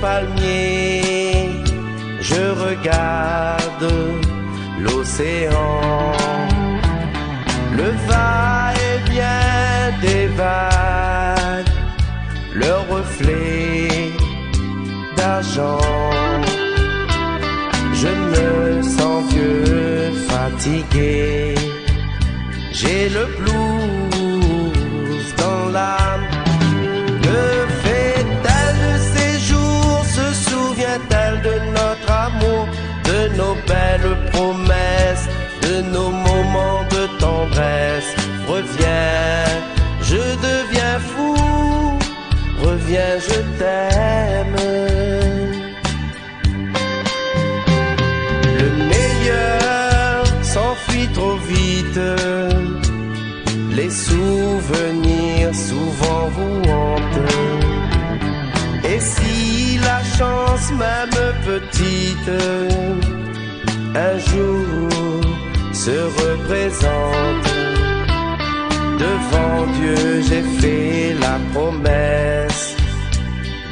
palmier, je regarde l'océan, le va-et-vient des vagues, leur reflet d'argent. Je me sens vieux, fatigué, j'ai le blues dans l'âme. Que fait-elle de ces jours? Se souvient-elle de notre amour, de nos belles promesses, de nos moments de tendresse? Reviens, je deviens fou, reviens, je t'aime. Le meilleur s'enfuit trop vite, les souvenirs souvent vous hantent. Et si la chance, même petite, un jour se représente, devant Dieu j'ai fait la promesse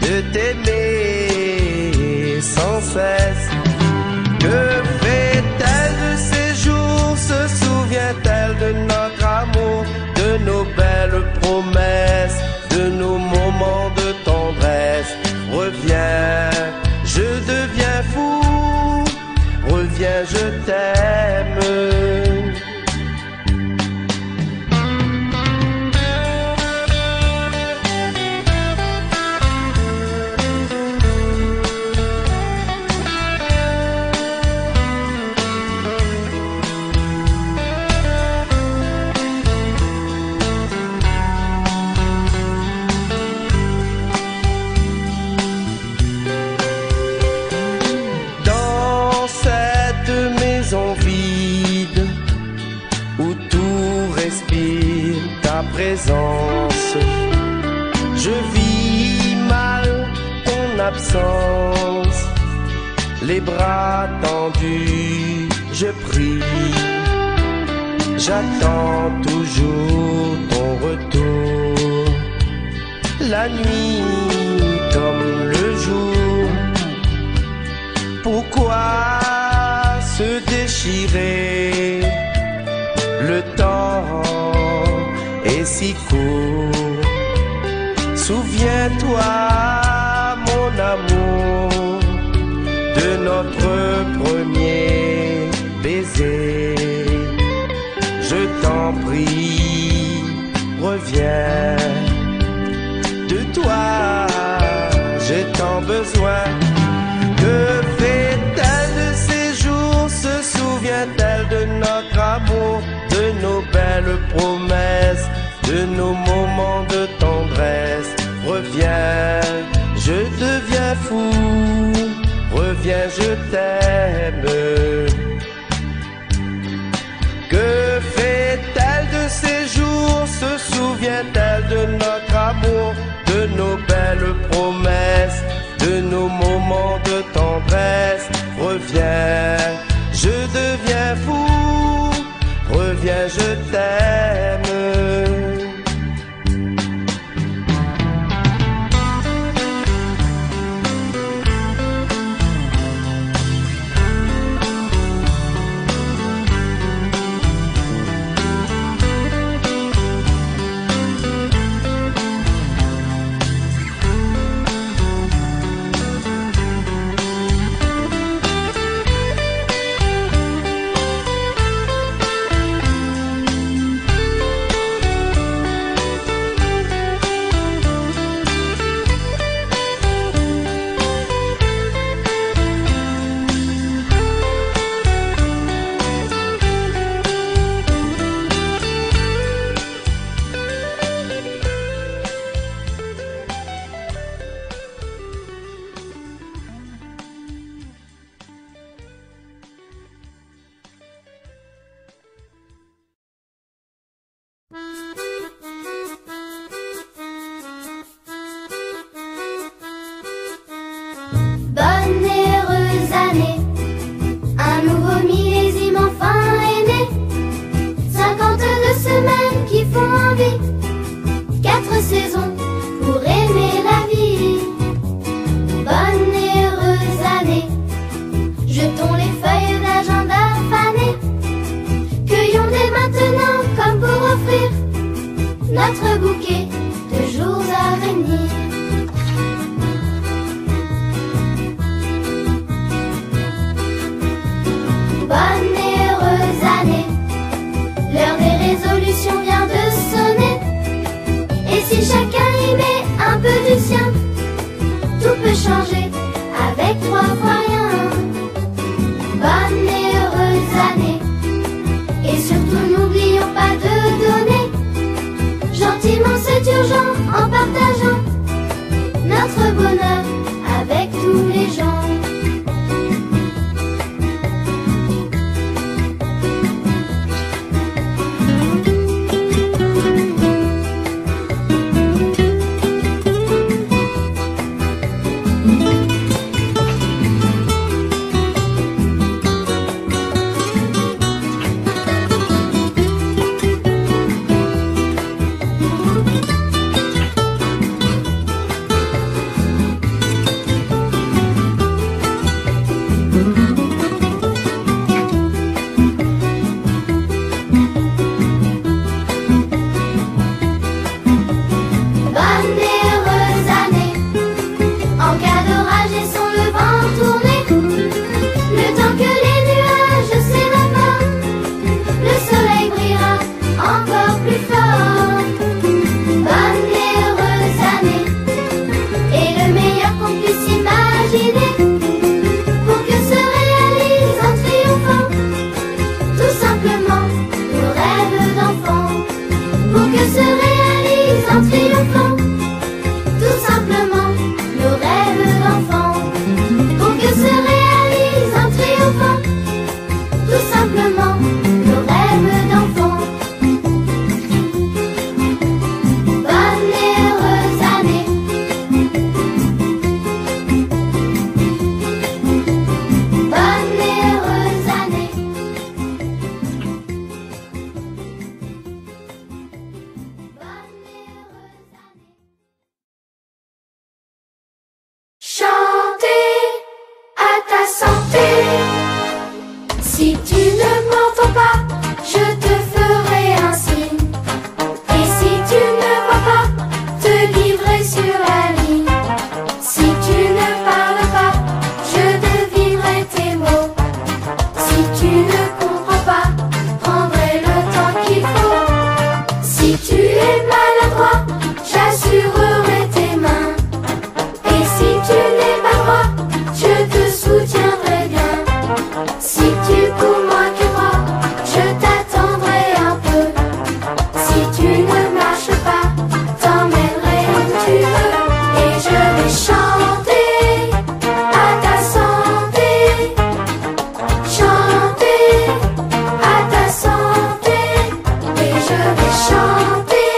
de t'aimer sans cesse. Que fait-elle de ces jours? Se souvient-elle de notre amour, de nos belles promesses, de nos moments de tendresse? Reviens, je deviens fou, reviens, je t'aime. Vide où tout respire ta présence, je vis mal ton absence, les bras tendus, je prie, j'attends toujours ton retour, la nuit comme le jour. Pourquoi se déchirer? Le temps est si court. Souviens-toi, mon amour, de notre premier baiser. Je t'en prie, reviens. De toi, j'ai tant besoin. Que fait-elle de ces jours? Se souvient-elle de notre amour, de nos belles promesses, de nos moments de tendresse? Reviens, je deviens fou, reviens, je t'aime. Que fait-elle de ces jours? Se souvient-elle de notre amour, de nos belles promesses, de nos moments de tendresse? Reviens, je deviens fou, reviens, je t'aime. notre bouquet de jours à venir. Bonne et heureuse année, l'heure des résolutions vient de sonner. Et si chacun y met un peu du sien, tout peut changer avec 3 fois rien. Bonne et heureuse année, et surtout n'oublions pas de donner gentiment, c'est urgent, en partageant notre bonheur avec tous les gens. Si tu ne m'entends pas, je te ferai un signe. Et si tu ne vois pas, te livrer sur la ligne. Si tu ne parles pas, je devinerai tes mots. Si tu ne comprends pas, prendrai le temps qu'il faut. Si tu es maladroit, j'assurerai tes mains. Et si tu n'es pas droit, je te soutiendrai bien. Si tu cours moins que moi, je t'attendrai un peu. Si tu ne marches pas, t'emmènerai où tu veux. Et je vais chanter à ta santé. Chanter à ta santé. Et je vais chanter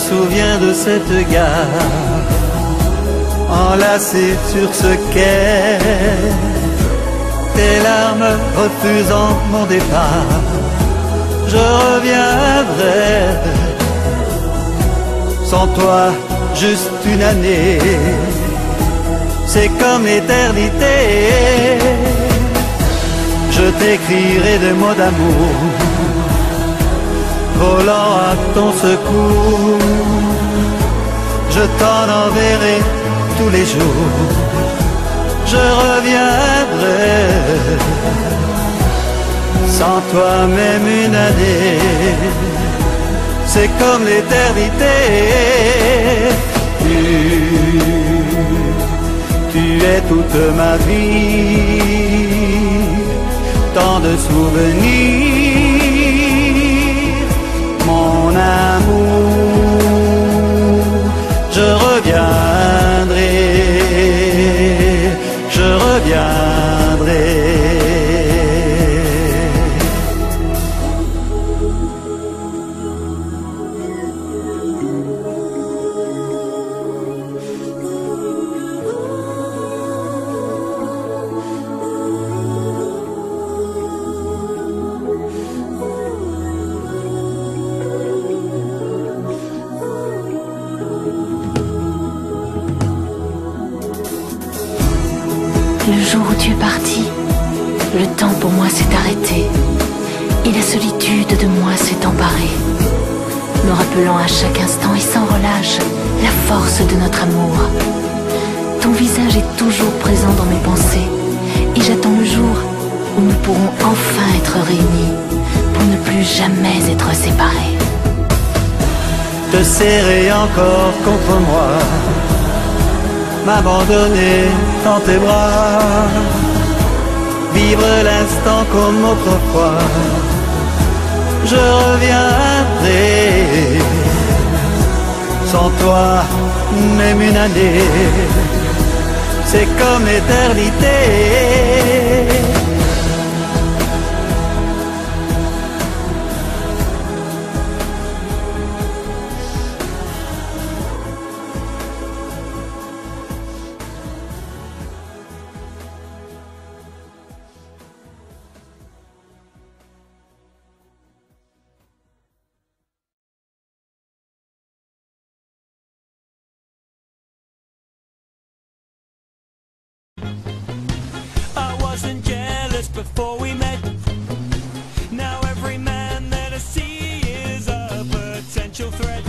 souviens de cette gare, enlacé sur ce quai, tes larmes refusant mon départ. Je reviendrai, sans toi juste une année, c'est comme l'éternité. Je t'écrirai des mots d'amour, volant à ton secours. Je t'en enverrai tous les jours. Je reviendrai, sans toi même une année, c'est comme l'éternité. Tu es toute ma vie, tant de souvenirs, mon amour. Je reviendrai, je reviendrai. Le jour où tu es parti, le temps pour moi s'est arrêté et la solitude de moi s'est emparée, me rappelant à chaque instant et sans relâche la force de notre amour. Ton visage est toujours présent dans mes pensées et j'attends le jour où nous pourrons enfin être réunis pour ne plus jamais être séparés. Te serrer encore contre moi, m'abandonner dans tes bras, vivre l'instant comme autrefois. Je reviendrai, sans toi même une année, c'est comme l'éternité. Wasn't jealous before we met. Now every man that I see is a potential threat.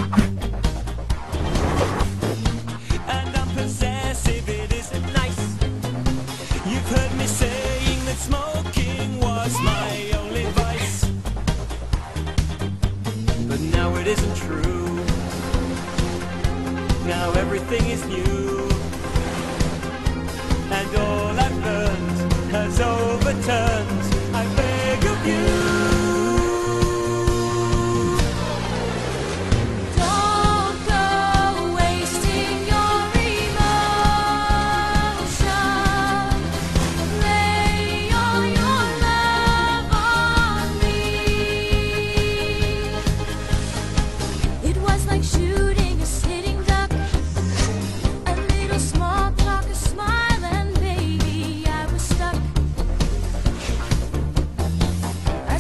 And I'm possessive, it isn't nice. You've heard me saying that smoking was my only vice, but now it isn't true. Now everything is new, and all I've learned has overturned. I beg of you, Don't go wasting your emotion. Lay all your love on me. It was like shooting a sitting duck, a little small talk, a smile, and baby, I was stuck. I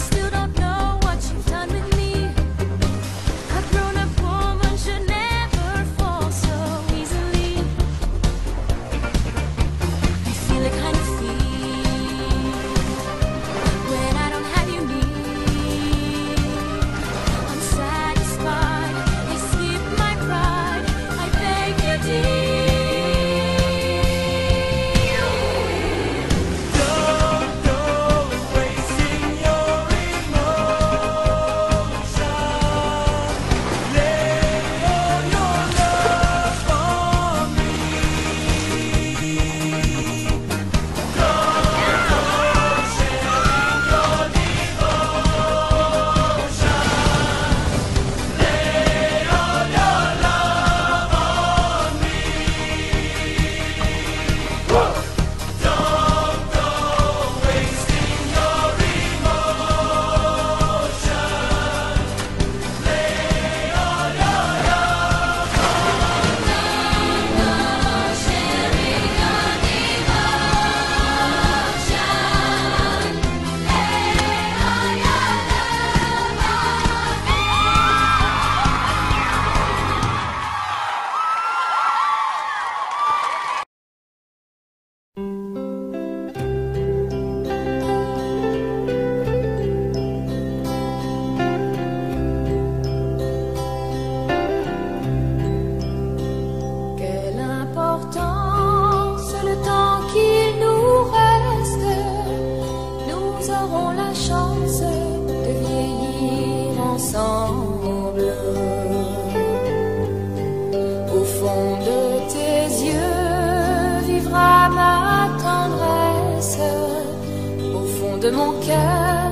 mon cœur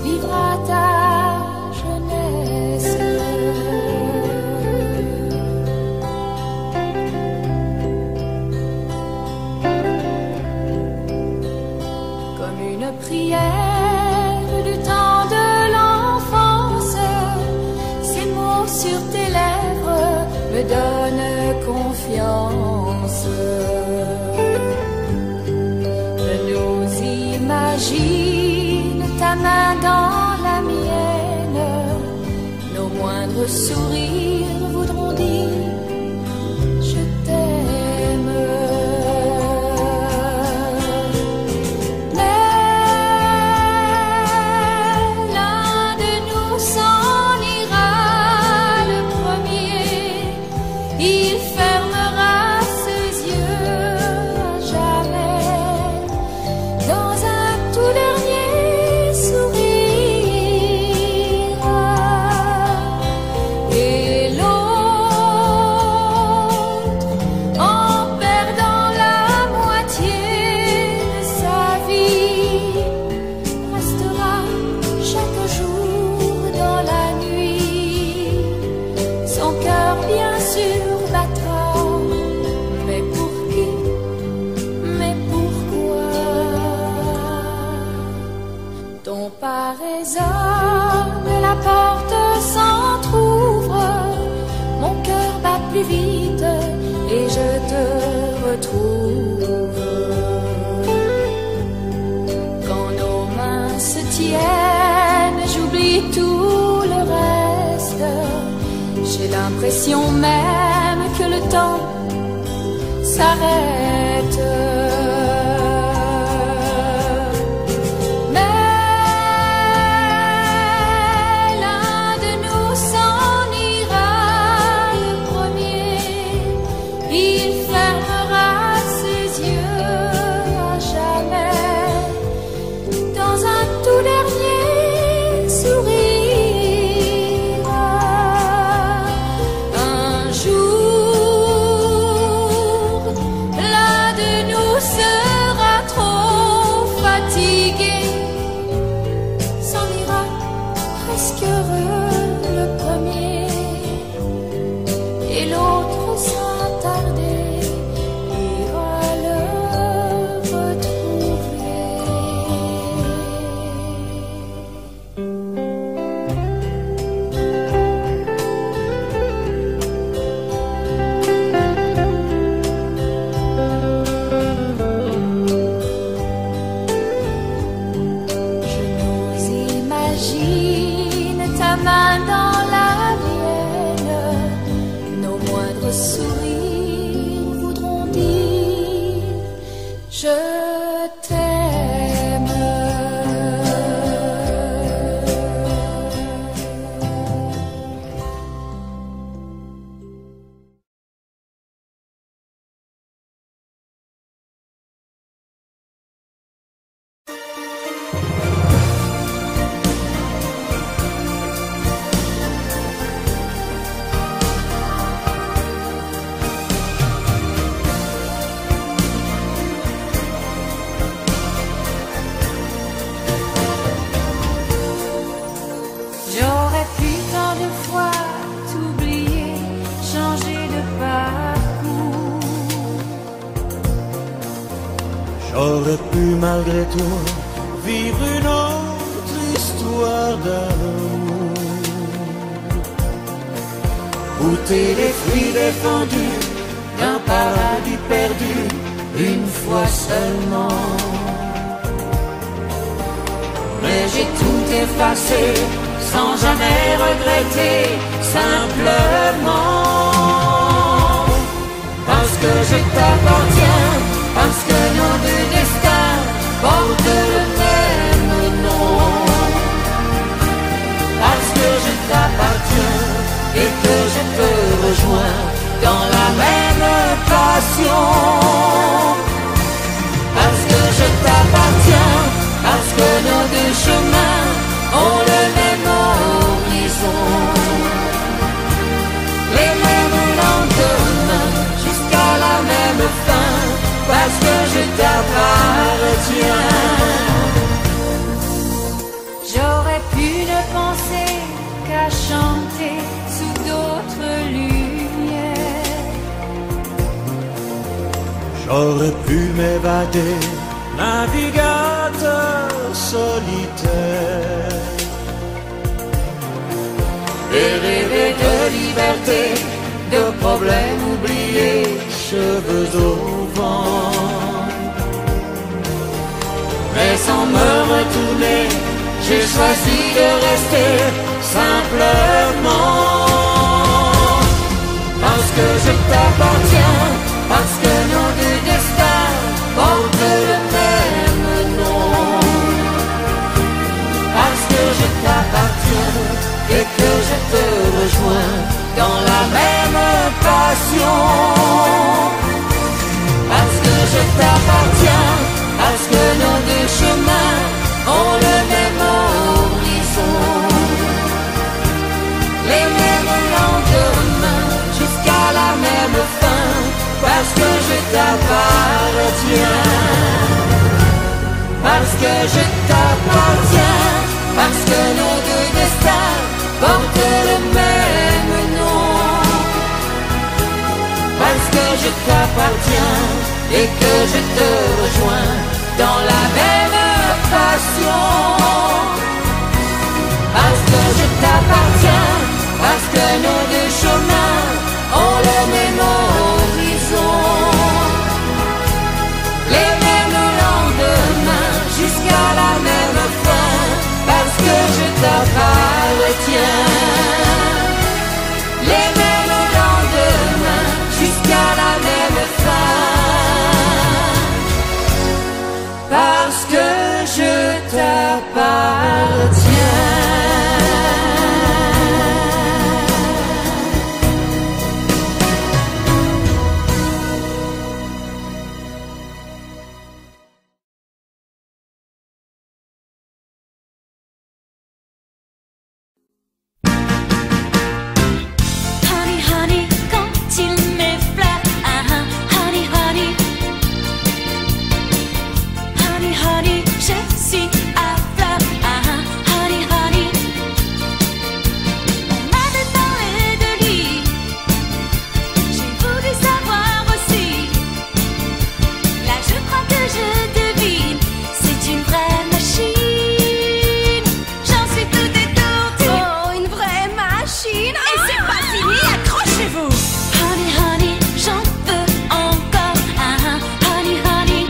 vivra ta jeunesse. Comme une prière du temps de l'enfance, ces mots sur tes lèvres me donnent confiance. Je nous imagine ta main dans la mienne, nos moindres sourires voudront dire je t'aime. Par résonne, la porte s'entr'ouvre, mon cœur bat plus vite et je te retrouve. Quand nos mains se tiennent, j'oublie tout le reste. J'ai l'impression même que le temps s'arrête. Sourires voudront dire je t'aime. J'aurais pu malgré toi vivre une autre histoire d'amour, goûter les fruits défendus d'un paradis perdu une fois seulement. Mais j'ai tout effacé sans jamais regretter, simplement parce que je t'appartiens. Parce que nos deux destins portent le même nom. Parce que je t'appartiens et que je te rejoins dans la même passion. Parce que je t'appartiens, parce que nos deux chemins ont le même horizon. Les mêmes lendemains jusqu'à la même fin. Parce que je t'appartiens. ne pensais qu'à chanter sous d'autres lumières. J'aurais pu m'évader, navigateur solitaire, Et rêver de liberté, de problèmes oubliés, cheveux au vent. Mais sans me retourner, j'ai choisi de rester simplement. Parce que je t'appartiens, parce que nos deux destins portent le même nom. Parce que je t'appartiens et que je te rejoins dans la même passion. Parce que je t'appartiens, parce que nos deux chemins ont le même horizon, les mêmes lendemains jusqu'à la même fin. Parce que je t'appartiens, parce que je t'appartiens, parce que nos deux destins portent le même nom. Parce que je t'appartiens et que je te rejoins dans la même passion. Parce que je t'appartiens, parce que nos deux chemins ont le même horizon, les mêmes lendemains jusqu'à la même fin. Parce que je t'appartiens, les mêmes lendemains jusqu'à la même fin. Parce que je t'appartiens. Honey, honey, quand il m'effleure, honey, honey. Honey, honey, je suis à fleur, honey, honey. On m'avait parlé de lui, j'ai voulu savoir aussi. Là, je crois que je devine, c'est une vraie machine. J'en suis tout étourdie. Oh, une vraie machine. Et c'est pas fini, accrochez-vous. Honey, honey, j'en veux encore, honey, honey.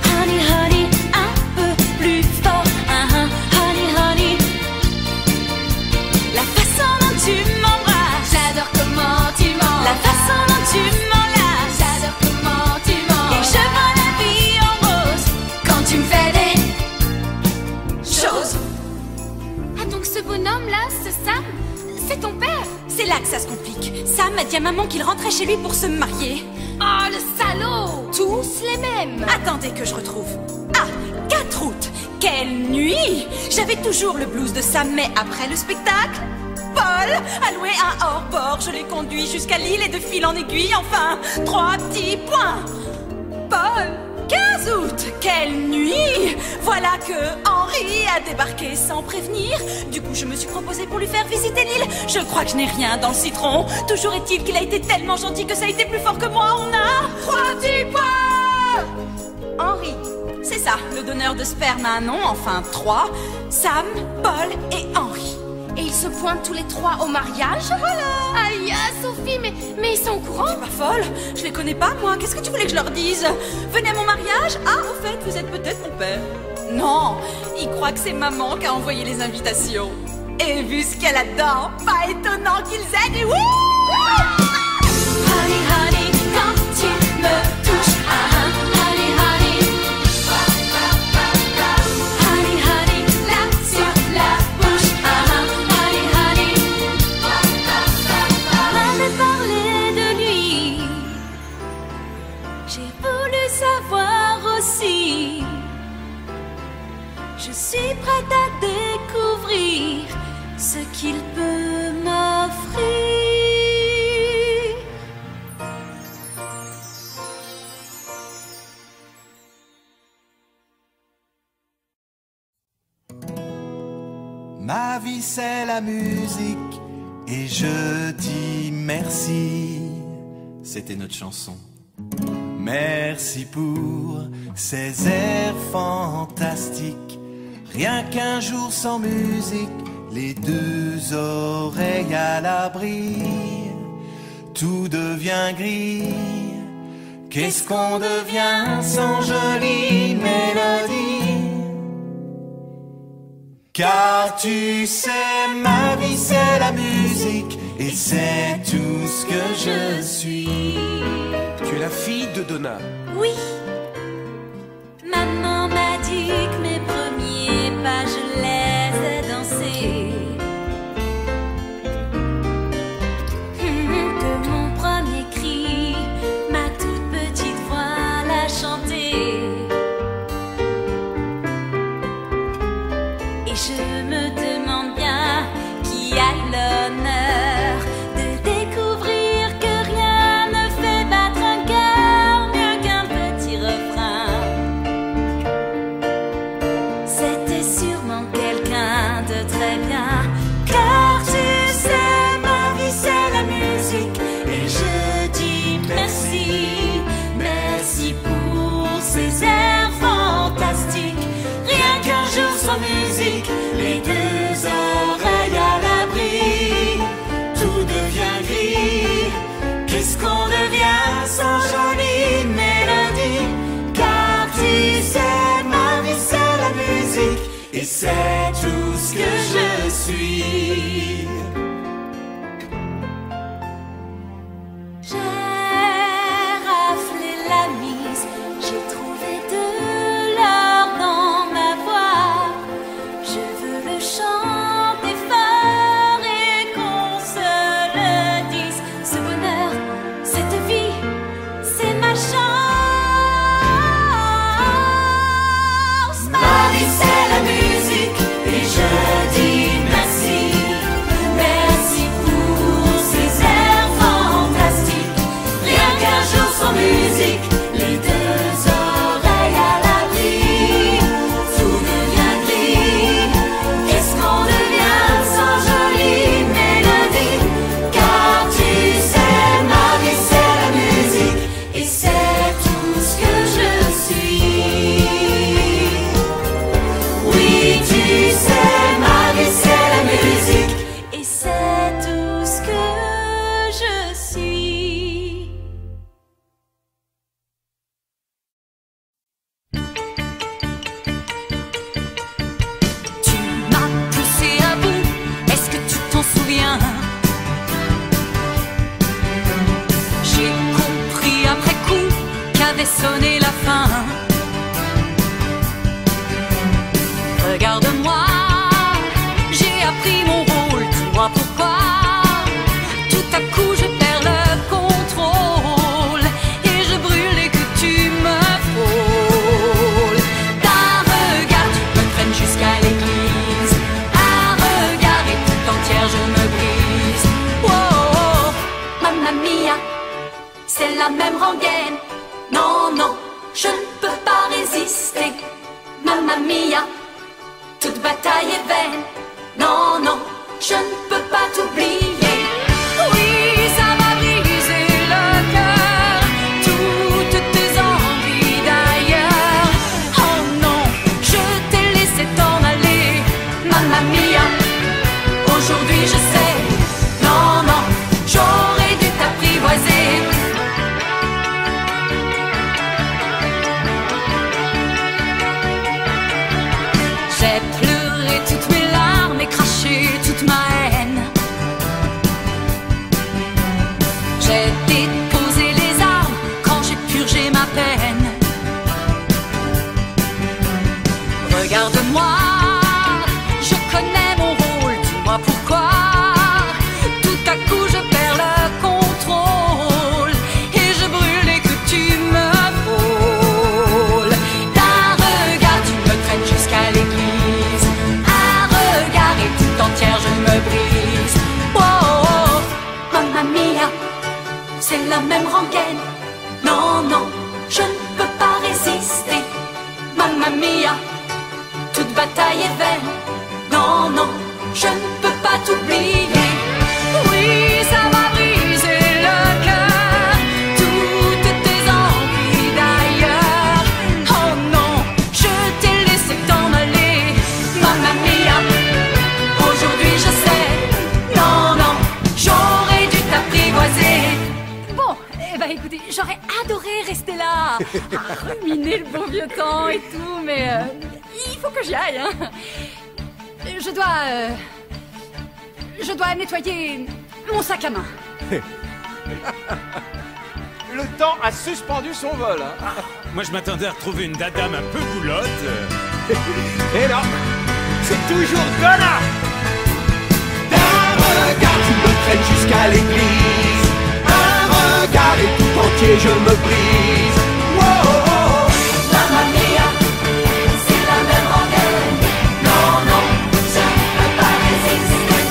Honey, honey, un peu plus fort, honey, honey. La façon dont tu m'embrasses, J'adore comment tu mens. la façon dont tu m'enlaces, J'adore comment tu mens. et je vois la vie en rose quand tu me fais des choses. Ah, donc ce bonhomme-là, ce Sam, c'est ton père? C'est là que ça se complique. Sam a dit à maman qu'il rentrait chez lui pour se marier. Oh, le salaud! Tous les mêmes. Attendez que je retrouve. Ah, 4 août. Quelle nuit! J'avais toujours le blues de Sam, mais après le spectacle, Paul a loué un hors-bord. Je l'ai conduit jusqu'à Lille et de fil en aiguille, enfin, 3 petits points. Paul, 15 août. Quelle nuit! Voilà que Henri a débarqué sans prévenir. Du coup, je me suis proposée pour lui faire visiter l'île. Je crois que je n'ai rien dans le citron. Toujours est-il qu'il a été tellement gentil que ça a été plus fort que moi. On a 3 petits points! Henri, c'est ça, le donneur de sperme a un nom, enfin 3. Sam, Paul et Henri. Et ils se pointent tous les 3 au mariage? Voilà! Aïe, Sophie, mais ils sont au courant? T'es pas folle? Je les connais pas, moi. Qu'est-ce que tu voulais que je leur dise? Venez à mon mariage? Ah, au fait, vous êtes peut-être mon père. Non, ils croient que c'est maman qui a envoyé les invitations. Et vu ce qu'elle a dedans, pas étonnant qu'ils aient du wouh! Honey, honey, quand tu me touches, honey, honey. Honey, honey, là sur la bouche, honey, honey. On m'avait parlé de lui, j'ai voulu savoir aussi. Je suis prête à découvrir ce qu'il peut m'offrir. Ma vie c'est la musique et je dis merci. C'était notre chanson. Merci pour ces airs fantastiques. Rien qu'un jour sans musique, les deux oreilles à l'abri. Tout devient gris. Qu'est-ce qu'on devient sans jolie mélodie? Car tu sais, ma vie c'est la musique et c'est tout ce que je suis. Tu es la fille de Donna. Oui. Maman m'a dit que mes premiers pas je les ai dansés. Que mon premier cri, ma toute petite voix l'a chanté. Et je me demande bien qui a l'honneur de découvrir que rien ne fait battre un cœur mieux qu'un petit refrain. C'était sûrement quelqu'un de très bien. Car tu sais, ma vie c'est la musique et je dis merci. Merci pour ces airs fantastiques. Rien qu'un jour sans musique, les deux oreilles à l'abri. Tout devient gris. Qu'est-ce qu'on devient sans jolie mélodie? Car tu sais, ma vie c'est la musique et c'est tout ce que je suis. J'ai raflé la mise, j'ai trouvé de l'or dans ma voix. Je veux le chanter fort et qu'on se le dise. Ce bonheur, cette vie, c'est ma chance. Ma vie c'est la musique et je dis merci. Merci pour ces airs fantastiques. Rien qu'un jour sans musique, les deux oreilles à l'abri. Tout devient gris. Qu'est-ce qu'on devient sans jolie mélodie? Car tu sais, ma vie c'est la musique et c'est tout ce que je suis. Oui, tu sais, ma vie c'est la musique et c'est tout ce que je suis. Tu m'as poussé à bout, est-ce que tu t'en souviens? J'ai compris après coup qu'avait sonné la fin. Regarde-moi, j'ai appris mon rôle, dis-moi pourquoi. Tout à coup je perds le contrôle et je brûle et que tu me frôles. D'un regard tu me traînes jusqu'à l'église. Un regard et tout entière je me brise. Oh, mamma mia, c'est la même rengaine. Non, non, je ne peux pas résister. Mamma mia, toute bataille est vaine. Non, non, je ne peux pas t'oublier. Oui, ça m'a brisé le cœur. Toutes tes envies d'ailleurs. Oh non, je t'ai laissé t'en aller. Mamma mia, aujourd'hui je sais. Non, non, j'aurais dû t'apprivoiser. J'ai pleuré toutes mes larmes et craché toute ma haine. J'ai déposé les armes quand j'ai purgé ma peine. Regarde-moi, je connais mon rôle, dis-moi pourquoi. Tout à coup je perds le contrôle et je brûle et que tu me frôles. D'un regard tu me traînes jusqu'à l'église. Un regard et tout entière je me brise. Oh, oh, mamma mia, c'est la même rengaine. Non, non, je ne peux pas résister. Mamma mia, toute bataille est vaine. Non, non, je ne peux pas t'oublier. Oui, ça m'a brisé le cœur, toutes tes envies d'ailleurs. Oh non, je t'ai laissé t'en aller, mamma mia. Aujourd'hui je sais, non, non, j'aurais dû t'apprivoiser. Bon, eh ben écoutez, j'aurais adoré rester là, à ruminer le bon vieux temps et tout, mais il faut que j'y aille, hein. Je dois nettoyer mon sac à main. Le temps a suspendu son vol. Hein. Moi, je m'attendais à retrouver une dadame un peu boulotte. Et non, c'est toujours Donna. D'un regard, tu me traînes jusqu'à l'église. Un regard et tout entier, je me brise. Wow, oh, oh. Mamma mia, c'est la même rengaine. Non, non, je ne peux pas résister.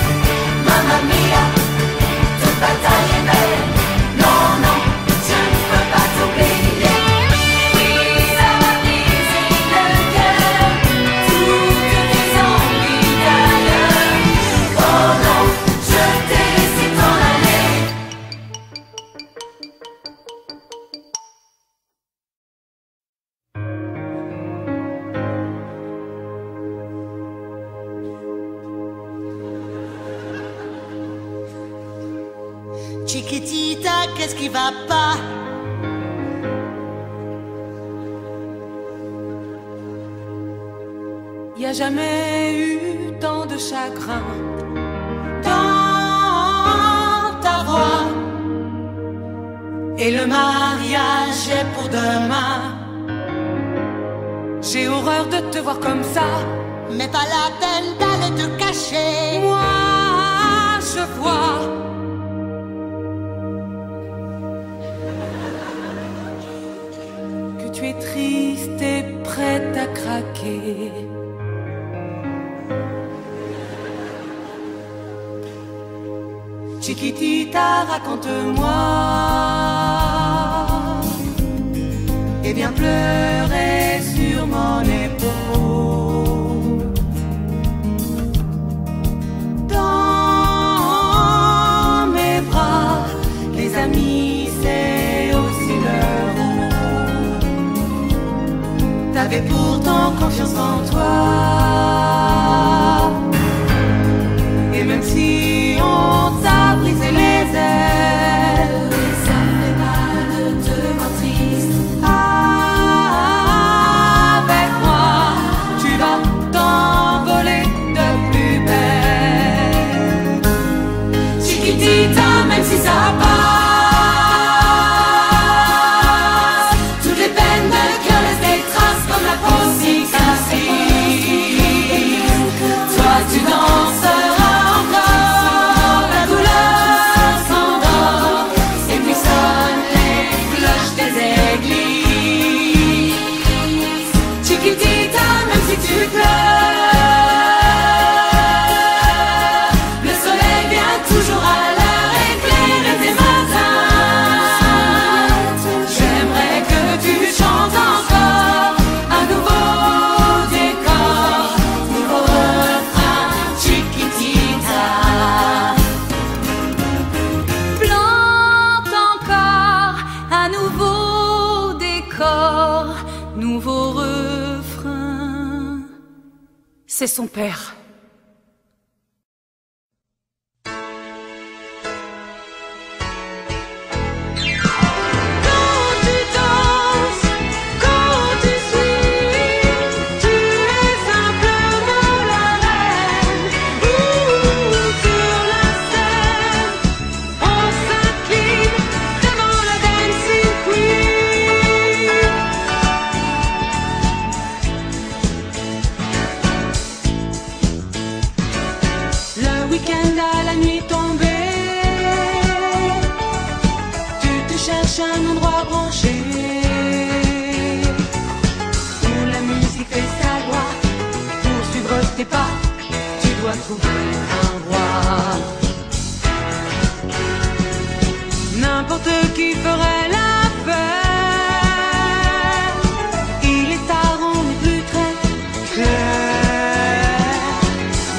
Mamma mia, toute bataille est belle. Non, non, je ne peux pas t'oublier. Oui, ça m'a brisé le cœur, toutes tes envies d'ailleurs. Oh non, je t'ai laissé t'en aller. Chiquitita, qu'est-ce qui va pas? Y a jamais eu tant de chagrin Dans ta voix. Et le mariage est pour demain. J'ai horreur de te voir comme ça. Mais pas la peine d'aller te cacher. Moi, je vois que tu es triste et prête à craquer. Chiquitita, raconte-moi. Et viens pleurer sur mon épaule. Dans mes bras, les amis, c'est aussi leur rôle. T'avais pourtant confiance en toi. Et même si on t'a brisé les ailes, Ça me fait mal de te voir triste. avec moi, tu vas t'envoler de plus belle. Chiquitita, même si ça passe, toutes les peines de cœur laissent des traces comme la peau cicatrise. Toi, tu danseras encore, la douleur s'endort, et puis sonnent les cloches des églises. Chiquitita, même si tu pleures, le soleil vient toujours à l'heure éclairer tes matins. J'aimerais que tu chantes encore un nouveau décor, nouveau refrain, Chiquitita. Plante encore un nouveau décor, nouveau refrain. C'est son père. Quand tu danses, quand tu suis, tu es simplement la reine. Sur la scène, on s'incline devant la dancing queen. Le week-end à la nuit tombée, tu te cherches un endroit branché où la musique fait sa loi. Pour suivre tes pas, tu dois trouver un roi. N'importe qui ferait l'affaire. Il est tard, on n'est plus très clair.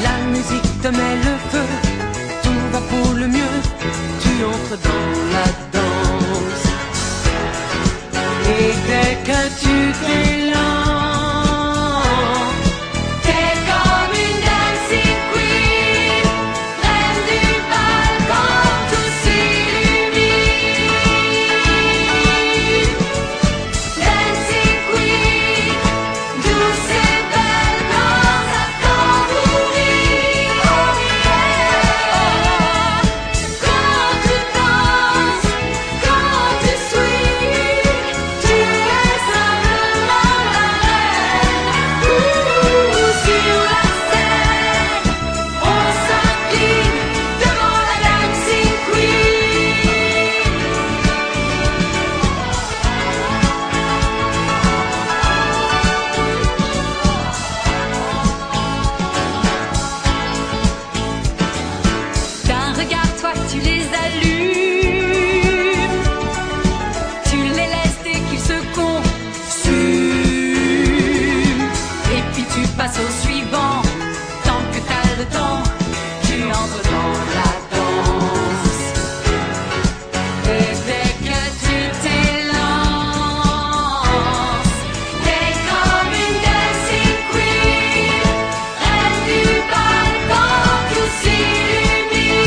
La musique te mets le feu, tout va pour le mieux, tu entres dans la danse. Et dès que tu t'élances, T'es comme une dancing queen, reine du bal quand tout s'illumine. Dancing queen, douce et belle quand ça tambourit. Oh yeah. Quand tu danses, quand tu swings, tu es simplement la reine. Sur la scène, on s'incline devant la dancing queen. D'un regard, toi, tu les allumes, tu les laisses dès qu'ils se consument. Et puis tu passes au suivant, tant que t'as le temps, tu entres dans la danse. Et dès que tu t'élances, t'es comme une dancing queen, reine du bal quand tout s'illumine.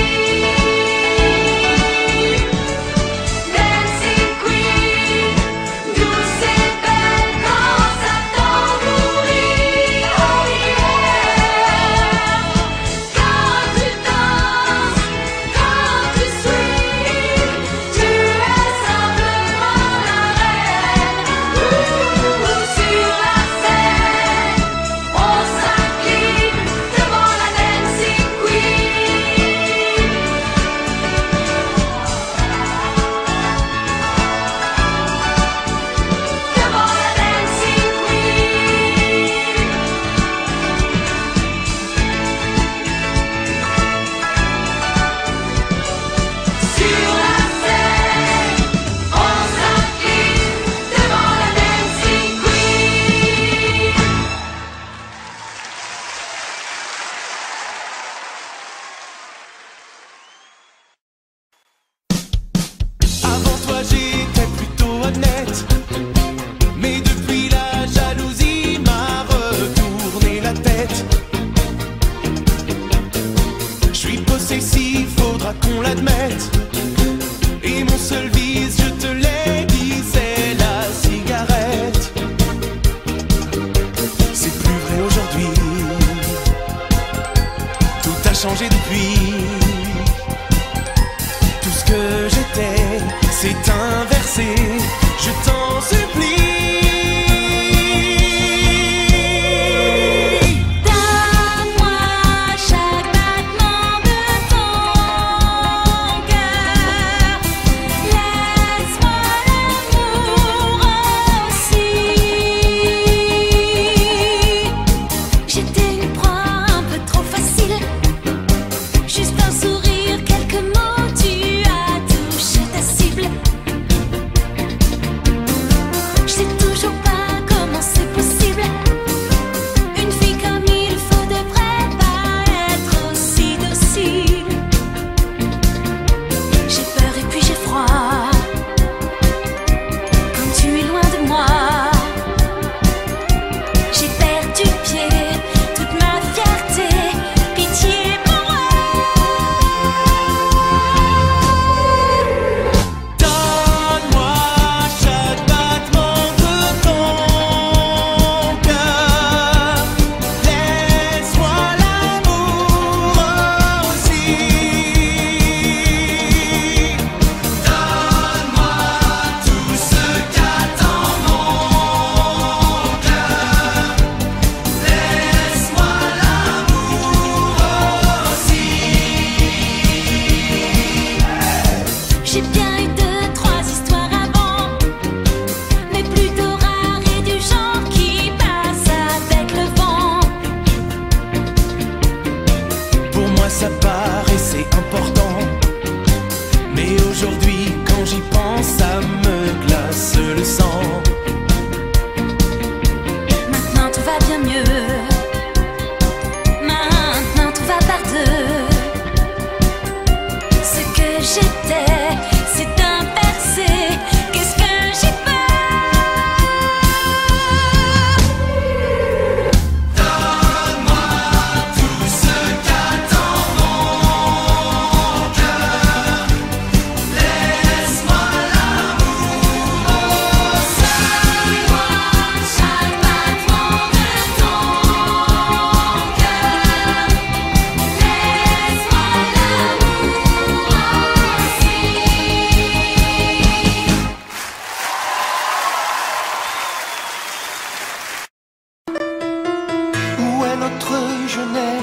Dancing queen, douce et belle quand ça tambourit. Oh yeah. Quand tu danses, quand tu swings, tu es simplement la reine. Sur la scène, on s'incline devant la dancing queen. Devant la dancing queen. Sur la scène, on s'incline devant la dancing queen. Avant toi j'étais plutôt honnête, mais depuis la jalousie m'a retourné la tête. Je suis possessif, faudra qu'on l'admette, et mon seul vice, je te l'ai dit, c'est la cigarette. C'est plus vrai aujourd'hui, tout a changé depuis. Tout ce que j'étais s'est inversé, je t'en supplie. Donne-moi chaque battement de ton cœur, laisse-moi l'amour aussi. J'étais une proie un peu trop facile, juste un sourire, quelques mots, tu as touché ta cible. Je sais toujours pas comment c'est possible. Une fille comme il faut devrait pas être aussi docile. J'ai peur et puis j'ai froid quand tu es loin de moi. J'ai perdu pied, toute ma fierté, pitié pour moi. Donne-moi chaque battement de ton cœur, laisse-moi l'amour aussi. Donne-moi tout ce qu'attend mon cœur, laisse-moi l'amour aussi. J'ai bien eu 2-3 histoires avant, mais plutôt rares et du genre qui passe avec le vent. Pour moi ça paraissait important, mais aujourd'hui quand j'y pense ça me glace le sang. Maintenant tout va bien mieux, maintenant tout va par deux.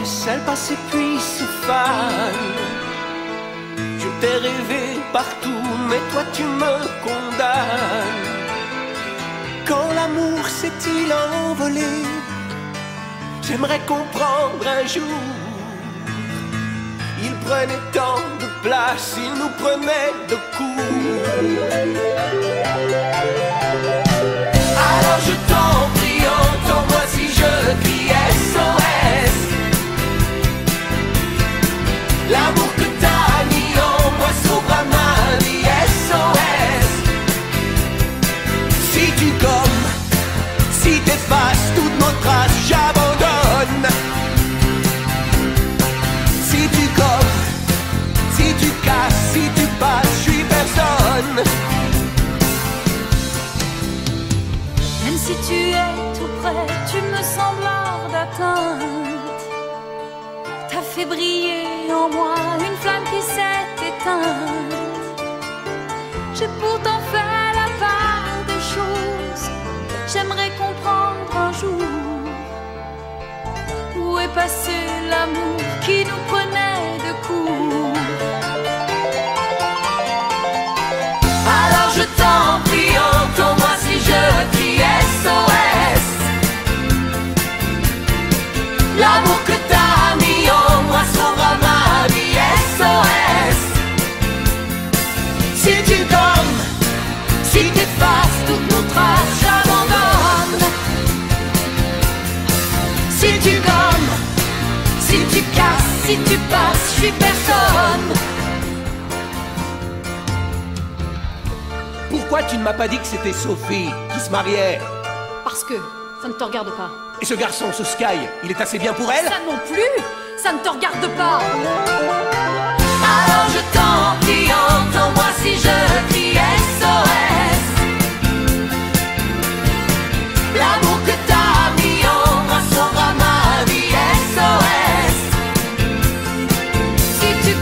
laisse, elle passe et puis se fane. Je t'ai rêvé partout, mais toi tu me condamnes. Quand l'amour s'est-il envolé, j'aimerais comprendre un jour. Il prenait tant de place, il nous prenait de court. Alors je t'en prie, entends-moi si je crie SOS. L'amour que t'as mis en moi sauvera ma vie, SOS. Si tu gommes, si t'effaces toutes nos traces, j'abandonne. Si tu gommes, si tu casses, si tu passes, je suis personne. Même si tu es tout près, tu me sembles hors d'atteinte. T'as fait briller en moi une flamme qui s'est éteinte. J'ai pourtant fait la part des choses. J'aimerais comprendre un jour où est passé l'amour qui nous prenait de court. Alors je t'en prie, entends-moi si je crie SOS. L'amour que t'as mis en moi sauvera ma vie, SOS. Si tu gommes, si t'effaces toutes nos traces, j'abandonne. Si tu gommes, si tu casses, si tu passes, je suis personne. Pourquoi tu ne m'as pas dit que c'était Sophie qui se mariait? Parce que ça ne te regarde pas. Et ce garçon, ce Sky, il est assez bien pour elle? Ça non plus, ça ne te regarde pas. Alors je t'en prie, entends-moi si je crie SOS. L'amour que t'as mis en moi sauvera ma vie, SOS. Si tu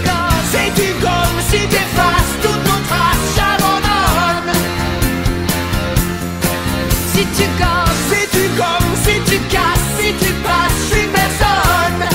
gommes, si t'effaces toutes nos traces, j'abandonne. Si tu gommes, si tu casses, si tu passes, je suis personne.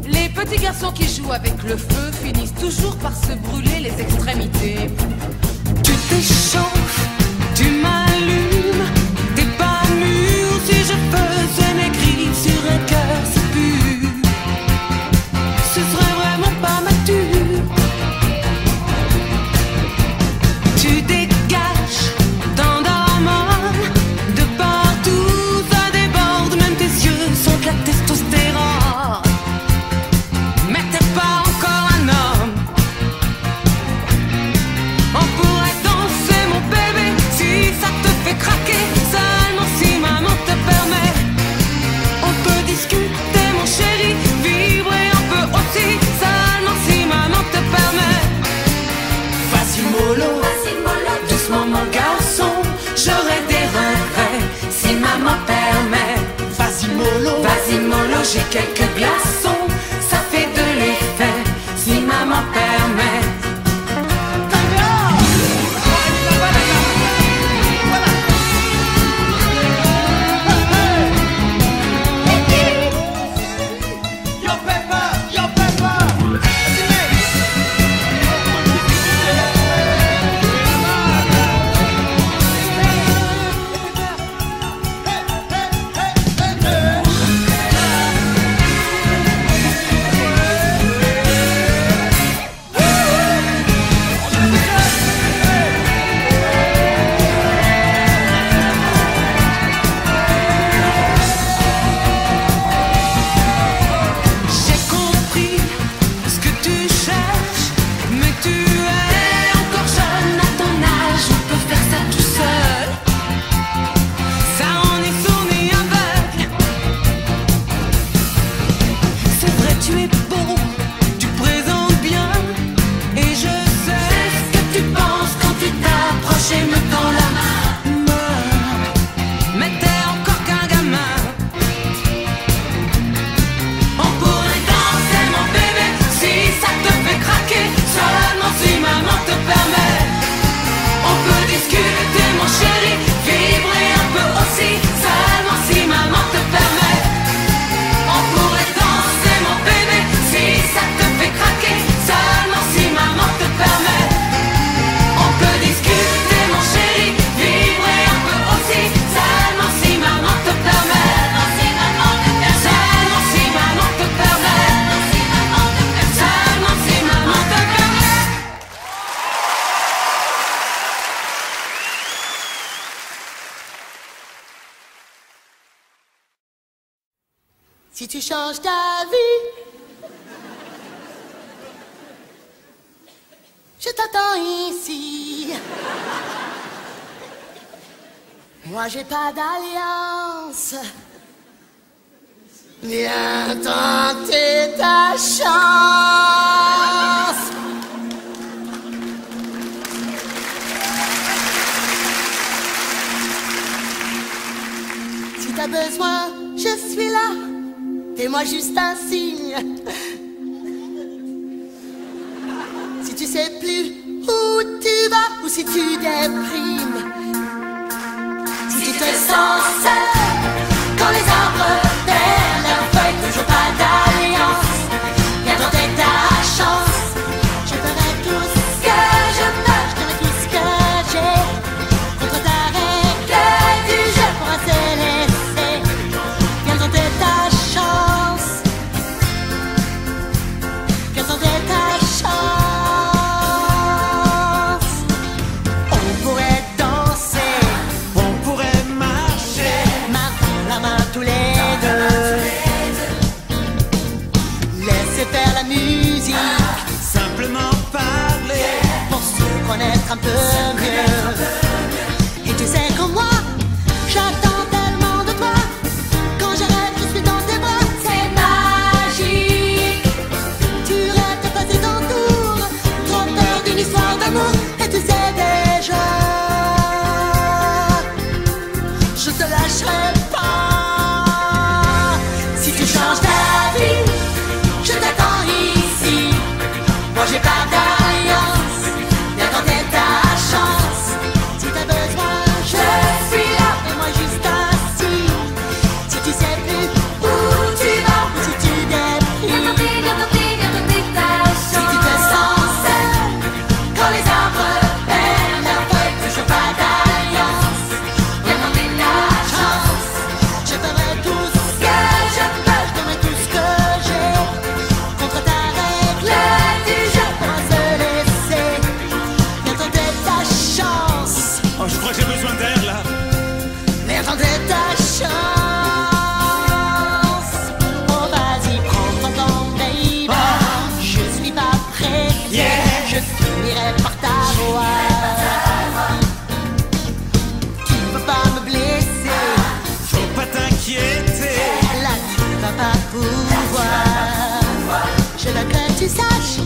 Les petits garçons qui jouent avec le feu finissent toujours par se brûler les extrémités. Tu t'échauffes, tu m'allumes, t'es pas mûr. Si je faisais mes griffes sur un cœur si pur, ce serait vraiment pas mature. Tu dégages, t'endormes, de partout ça déborde, même tes yeux sont de la testostérone. Mais t'es pas encore un homme. On pourrait danser mon bébé si ça te fait craquer, seulement si maman te permet. On peut discuter mon chéri, vibrer un peu aussi, seulement si maman te permet. Vas-y mollo, doucement mon garçon, j'aurai des regrets si maman permet. Vas-y mollo, j'ai quelques glaçons, ça fait de l'effet si maman permet. Si tu changes ta vie, je t'attends ici. Moi j'ai pas d'alliance. Viens tenter ta chance. Si t'as besoin, je suis là. Fais-moi juste un signe. Si tu sais plus où tu vas ou si tu déprimes. Si tu te sens seul quand les arbres perdent leurs feuilles, toujours pas d'alliance. Viens tenter ta chance. Je ferai tout ce que je peux, je donnerai tout ce que j'ai. Contre ta règle du jeu pour se laisser. Viens tenter ta chance. Viens tenter ta chance. On pourrait danser, On pourrait marcher, main dans la main tous les deux. Laissez faire la musique simplement parler. pour se connaître un peu mieux. Et tu sais comme moi, j'attends tellement de toi. Quand j'arrête, je suis dans tes bras. C'est magique. Tu rêves de passer ton tour. Trop peur d'une histoire d'amour. Et tu sais déjà, je te lâcherai pas. Si tu changes ta vie, je t'attends ici. Moi j'ai pas d'alliance. Viens tenter ta chance. Si t'as besoin, je suis là. Fais-moi juste un signe. Si tu sais plus où tu vas ou si tu déprimes. Si tu te sens seul quand les arbres perdent leurs feuilles, toujours pas d'alliance. Viens tenter ta chance. Je ferai tout ce que je peux, je donnerai tout ce que j'ai. Contre ta règle du jeu pour se laisser. Viens tenter ta chance. Oh, je crois que j'ai besoin d'air là. Viens tenter ta chance. Oh vas-y, prends ton temps, baby. Je suis pas pressé. Je finirai par t'avoir. Tu ne peux pas me blesser. Faut pas t'inquiéter. Là tu vas pas pouvoir. Je veux que tu saches,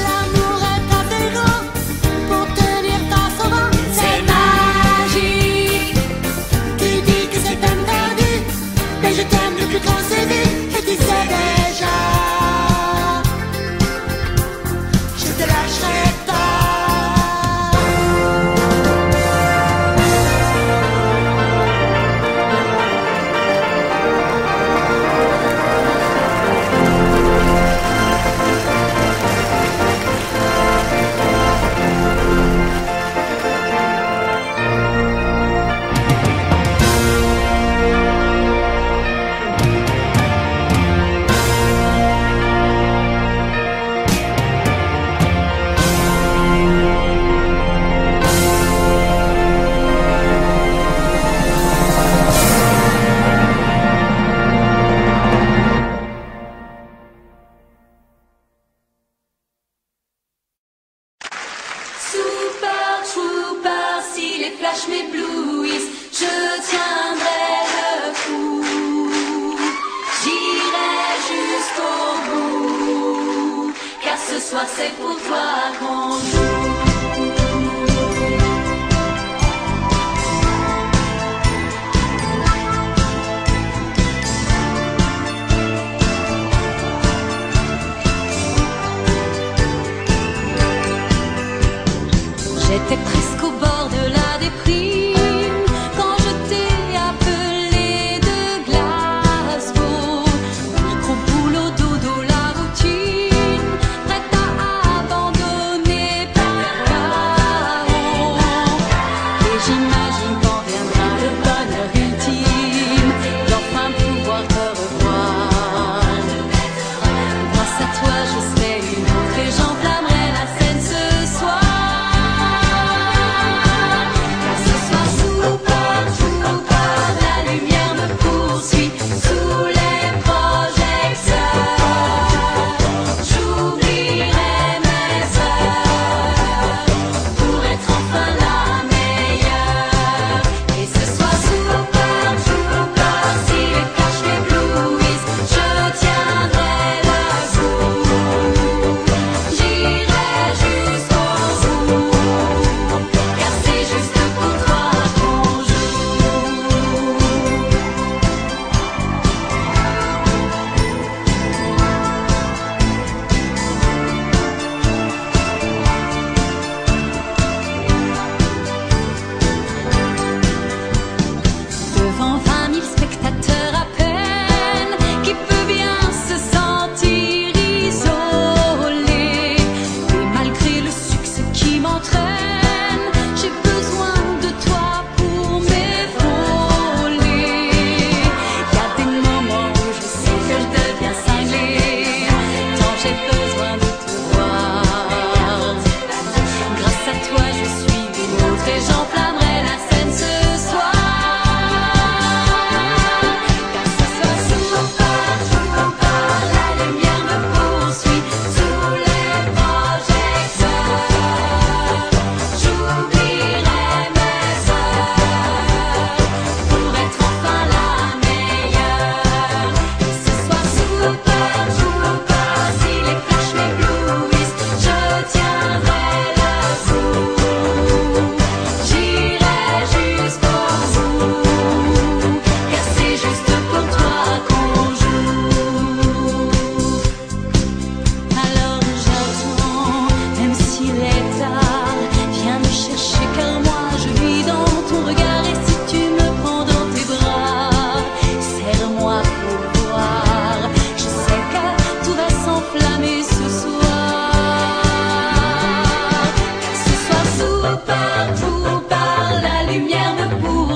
l'amour est assez grand pour tenir face au vent. C'est magique. Tu dis que c'est peine perdue, mais je t'aime depuis qu'on s'est vu. Et tu sais déjà, je te lâcherai pas. Super Trooper, si les flashs m'éblouissent, je tiendrai le coup. J'irai jusqu'au bout, car ce soir c'est pour toi qu'on joue. J'étais presque au bord de la déprime quand je t'ai appelé de Glasgow. Micro boulot dodo la routine, prête à abandonner.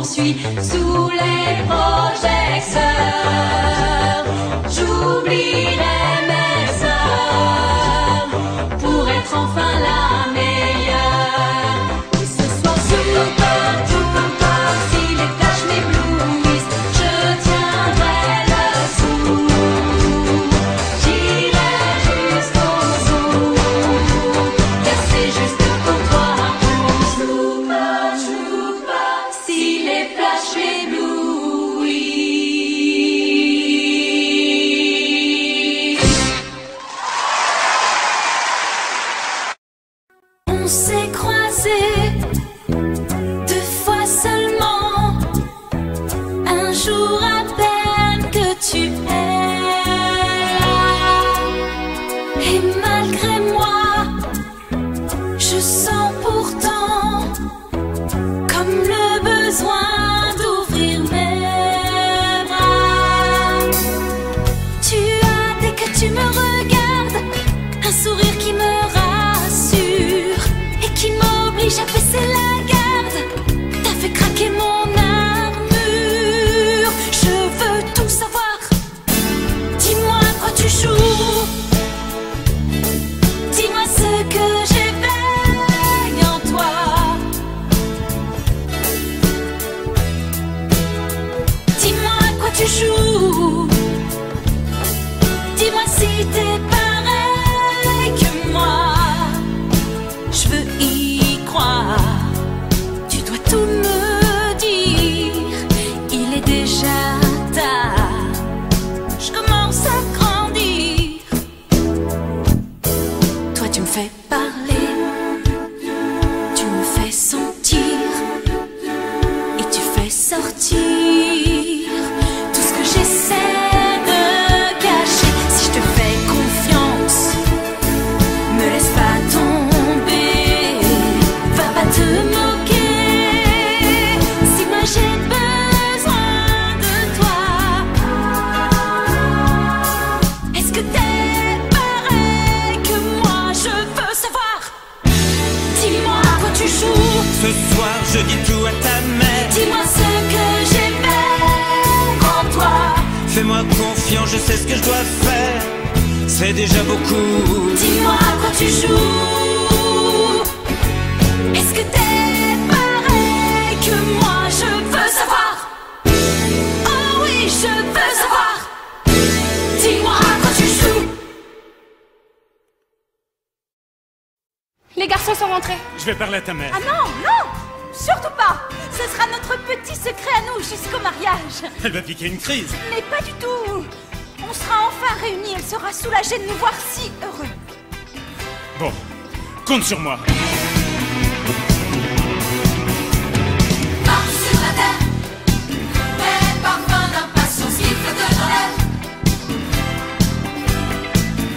poursuit sous les projecteurs. J'oublierai mes heures pour être enfin la meilleure. Et ce soir, super, si les flashs m'éblouissent, je tiendrai le coup. J'irai jusqu'au bout, car c'est juste pour toi. Si les flashs m'éblouissent. On s'est croisés 2 fois seulement, un jour à peine que tu es là. Et malgré moi, je sens pourtant comme le besoin d'ouvrir mes bras. Tu as, dès que tu me regardes, un sourire qui me rassure et qui m'oblige à baisser la garde. T'as fait craquer mon armure. Je veux tout savoir. Dis-moi à quoi tu joues. Dis-moi ce que j'éveille en toi. Dis-moi à quoi tu joues. Dis-moi si t'es pareil que moi. Je veux y croire. Tu dois tout me dire. Il est déjà tard. Je commence à grandir. Toi tu me fais parler, tu me fais sentir et tu fais sortir tout ce que j'essaie de cacher. Si je te fais confiance, me laisse pas tomber, va pas te moquer. Si moi j'ai besoin de toi, est-ce que t'es pareil que moi? Je veux savoir. Dis-moi à quoi tu joues. Ce soir, je dis tout à ta mère. Dis-moi ce que j'aime en toi. Fais-moi confiance, je sais ce que je dois faire. C'est déjà beaucoup. Dis-moi à quoi tu joues. Est-ce que t'es pareil que moi? Je veux savoir. Oh oui, je veux savoir. Dis-moi à quoi tu joues. Les garçons sont rentrés. Je vais parler à ta mère. Ah non, non, surtout pas. Ce sera notre petit secret à nous jusqu'au mariage. Elle va piquer une crise. Mais pas du tout. On sera enfin réunis. Elle sera soulagée de nous voir si heureux. Bon, compte sur moi. Marche sur la terre, mais parfum d'impatience qui flotte dans l'air.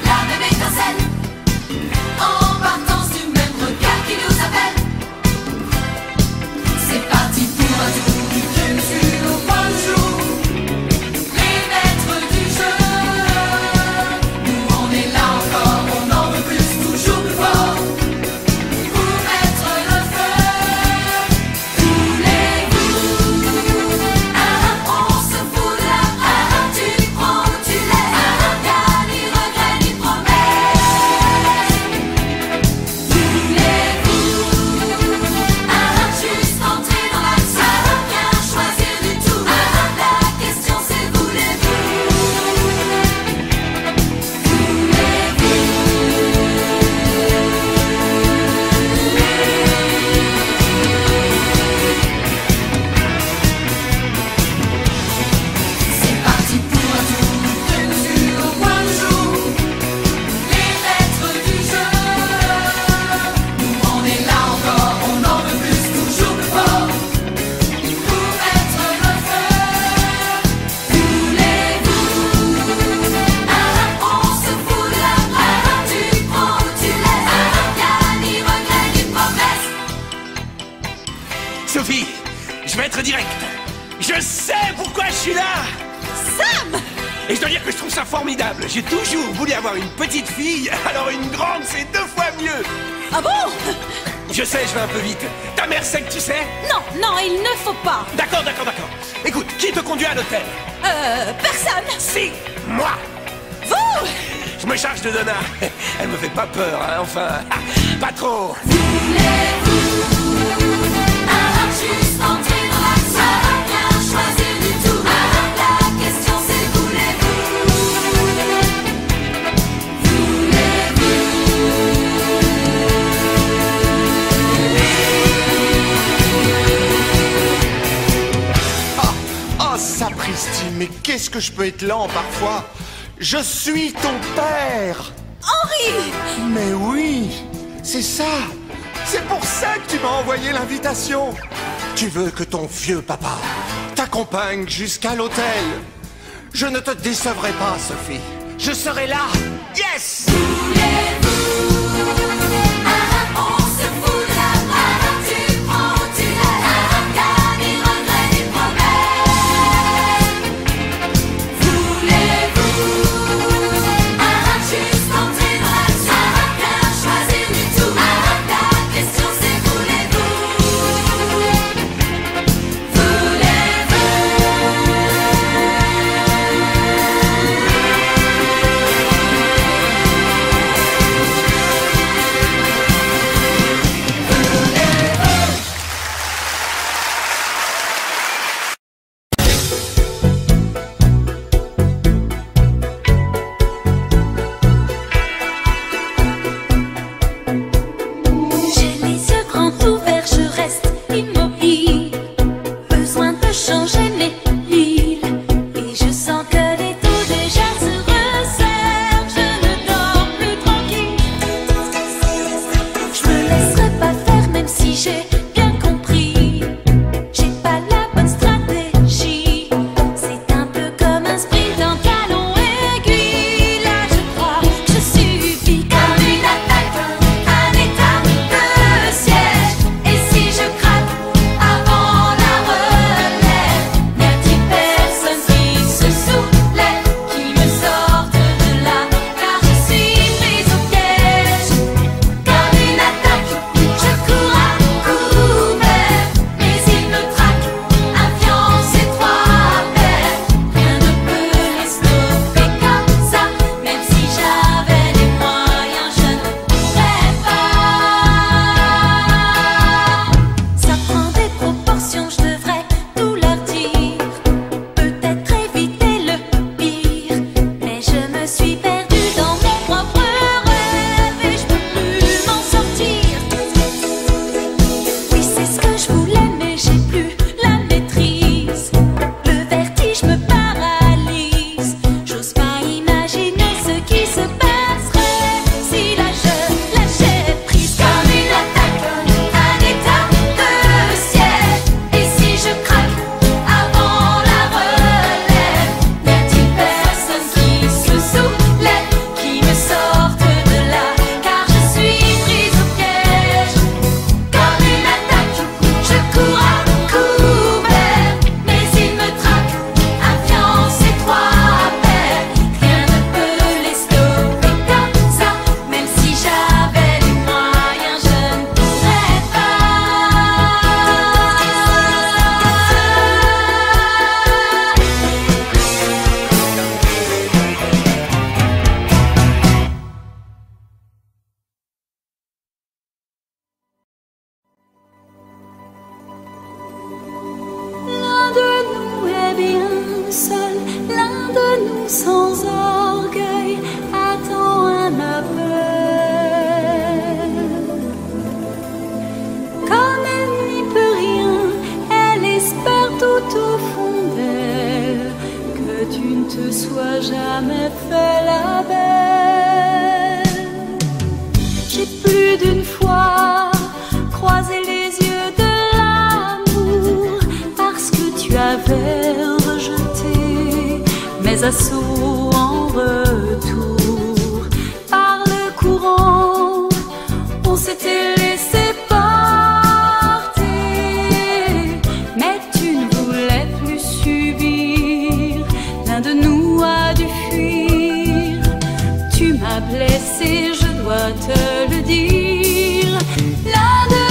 La même étincelle, en partance du même regard qui nous appelle. C'est parti pour un tour du jeu sur au point de jour. Les maîtres du jeu, nous on est là encore, on en veut plus, toujours plus fort. Pour mettre le feu, voulez-vous? On se fout de la tu prends ou tu laisses. Y'a ni regret ni promesse. Voulez-vous? Juste entrer dans l'action, rien choisir du tout. La question c'est voulez-vous? C'est parti pour un tour de mesure au point de jour. Les maîtres du jeu, nous on est là encore, on en veut plus, toujours plus fort. Pour mettre le feu, voulez-vous? On se fout de la tu prends ou tu laisses. Y'a ni regret ni promesse. Sophie, je vais être direct. Je sais pourquoi je suis là. Sam! Et je dois dire que je trouve ça formidable. J'ai toujours voulu avoir une petite fille, alors une grande, c'est 2 fois mieux. Ah bon? Je sais, je vais un peu vite. Ta mère sait que tu sais? Non, non, il ne faut pas. D'accord, d'accord, d'accord. Écoute, qui te conduit à l'hôtel? Personne. Si, moi. Vous? Je me charge de Donna. Elle me fait pas peur, hein, enfin, pas trop. Voulez-vous un juste entrer dans la salle, rien choisir du tout. La question c'est voulez-vous? Oh, sapristi, mais qu'est-ce que je peux être lent parfois? Je suis ton père! Henri! Mais oui, c'est ça! C'est pour ça que tu m'as envoyé l'invitation! Tu veux que ton vieux papa t'accompagne jusqu'à l'hôtel? Je ne te décevrai pas, Sophie. Je serai là! Yes! On se fout de la main, tu prends ou tu la laves, car il regrette des promesses. Voulez-vous juste entrer dans la salle, rien choisir du tout. La question c'est voulez-vous? J'ai les yeux grands ouverts, je reste immobile. Besoin de changer mes villes. Et je sens que les taux déjà se resserrent. Je ne dors plus tranquille. Je me laisserai pas faire même si j'ai bien compris. J'ai pas la bonne stratégie. C'est un peu comme un sprint en talon aiguille. Là je crois que je subis comme une attaque, un état de siège. Et si je craque avant la relève, n'y a-t-il personne qui se soulève, qui me sorte de là, car je suis prise au piège. Comme une attaque, je cours à couvert, mais il me traque, influence et trois paires. Rien ne peut les stopper comme ça, même si j'avais les moyens, je ne pourrais pas. Ça prend des proportions, je devrais tout leur dire. Peut-être éviter le pire, mais je me suis perdue dans mon propre rêve et je peux plus m'en sortir. Oui, c'est ce que je voulais, mais j'ai plus la maîtrise. Le vertige me paralyse. J'ose pas imaginer ce qui se passerait si là je lâchais prise. Comme une attaque, un état de siège. Et si je craque avant la relève, n'y a-t-il personne qui se soulève, qui me sorte de là, car je suis prise au piège. Comme une attaque, je cours à couvert, mais il me traque, influence et trois paires. Rien ne peut les stopper comme ça, même si j'avais les moyens, je ne pourrais pas. L'un de nous est bien seul, l'un de nous sans orgueil attend un appel. Comme elle n'y peut rien, elle espère tout au fond d'elle que tu ne te sois jamais fait la belle. J'ai plus d'une fois croisé les yeux de l'amour parce que tu avais rejeté mes assauts en retour. Par le courant, on s'était laissé porter, mais tu ne voulais plus subir. L'un de nous a dû fuir. Tu m'as blessé, je dois te le dire. L'un de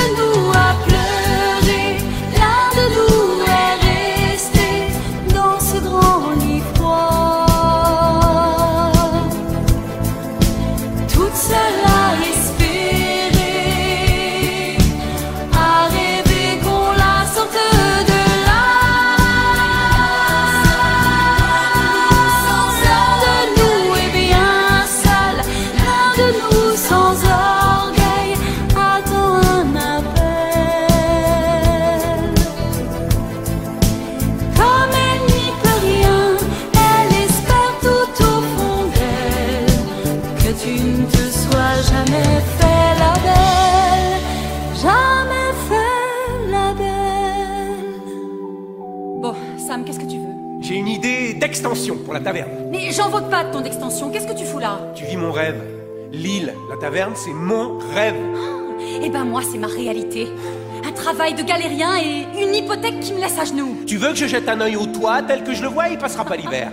Sam, qu'est-ce que tu veux? J'ai une idée d'extension pour la taverne. Mais j'en veux pas de ton extension, qu'est-ce que tu fous là? Tu vis mon rêve. L'île, la taverne, c'est mon rêve. Eh ben moi, c'est ma réalité. Un travail de galérien et une hypothèque qui me laisse à genoux. Tu veux que je jette un œil au toit tel que je le vois, il passera pas l'hiver.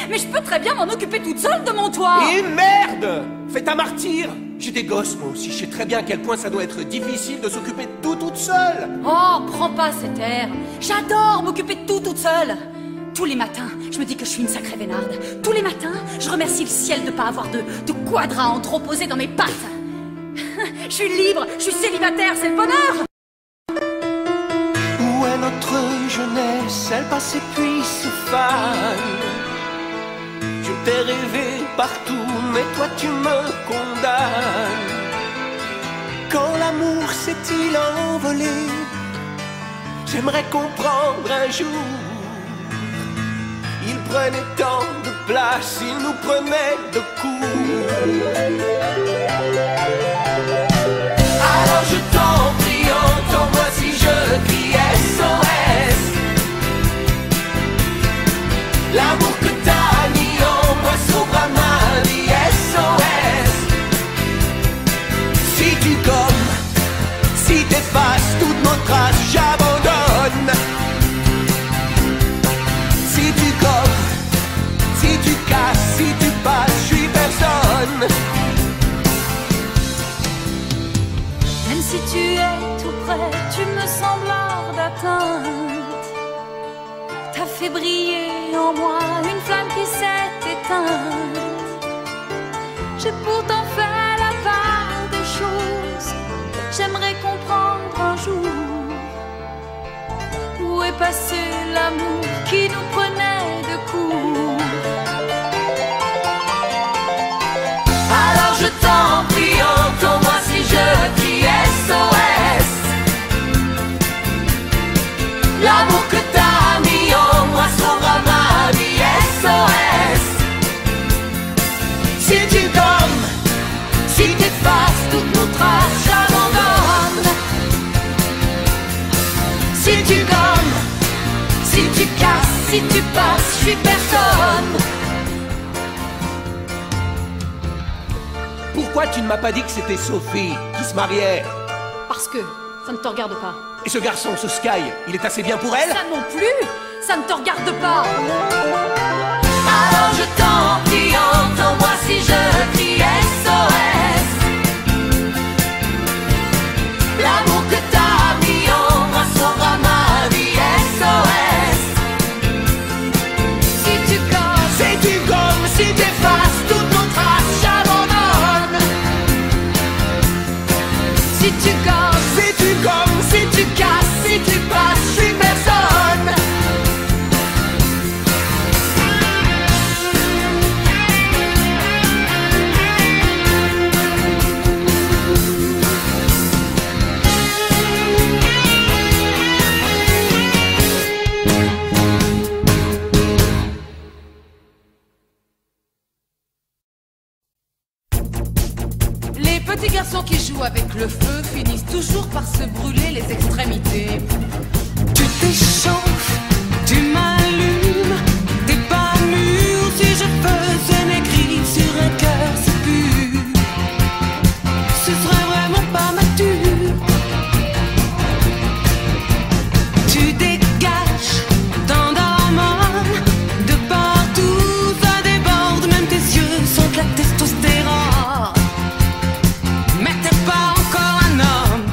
Mais je peux très bien m'en occuper toute seule de mon toit. Et merde! Fais ta martyre! J'étais gosse moi aussi, je sais très bien à quel point ça doit être difficile de s'occuper de tout toute seule. Oh, prends pas cet air. J'adore m'occuper de tout toute seule. Tous les matins, je me dis que je suis une sacrée vénarde. Tous les matins, je remercie le ciel de pas avoir de quadras entreposés dans mes pattes. Je suis libre, je suis célibataire, c'est le bonheur. Où est notre jeunesse? Elle passe et puis se fane. Je t'ai rêvé partout, mais toi tu me condamnes. Quand l'amour s'est-il envolé? J'aimerais comprendre un jour. Il prenait tant de place, il nous prenait de court. Alors je t'en prie, entends-moi si je crie SOS. L'amour que t'as mis en moi sauvera ma vie SOS. Si tu gommes, si t'effaces toutes nos traces, j'abandonne. Si tu gommes, si tu casses, si tu passes, je suis personne. Même si tu es tout près, tu me sembles hors d'atteinte. T'as fait briller en moi une flamme qui s'est éteinte. J'ai pourtant fait la part des choses. J'aimerais comprendre un jour où est passé l'amour qui nous prenait de court. Alors je t'en prie, entends-moi si je crie SOS. L'amour que t'as mis en moi sauvera ma vie SOS. Si tu gommes, si t'effaces toutes nos traces, j'abandonne. Si tu gommes, si tu casses, si tu passes, je suis personne. Pourquoi tu ne m'as pas dit que c'était Sophie qui se mariait? Parce que ça ne te regarde pas. Et ce garçon, ce Sky, il est assez bien pour elle? Ça non plus, ça ne te regarde pas. Alors je t'en prie, entends-moi si je crie SOS. L'amour que t'as mis en moi sauvera ma vie SOS. Si tu gommes, si t'effaces toutes nos traces, j'abandonne. Si tu gommes, si tu casses, si tu passes, je suis personne. Les petits garçons qui jouent avec le feu finissent toujours par se brûler les extrémités. Tu t'échauffes, tu m'allumes, t'es pas mûr. Si je faisais maigrir sur un cœur si pur, ce serait vraiment pas mature. Tu dégages tant d'hormones, de partout ça déborde, même tes yeux sont de la testostérone. Mais t'es pas encore un homme.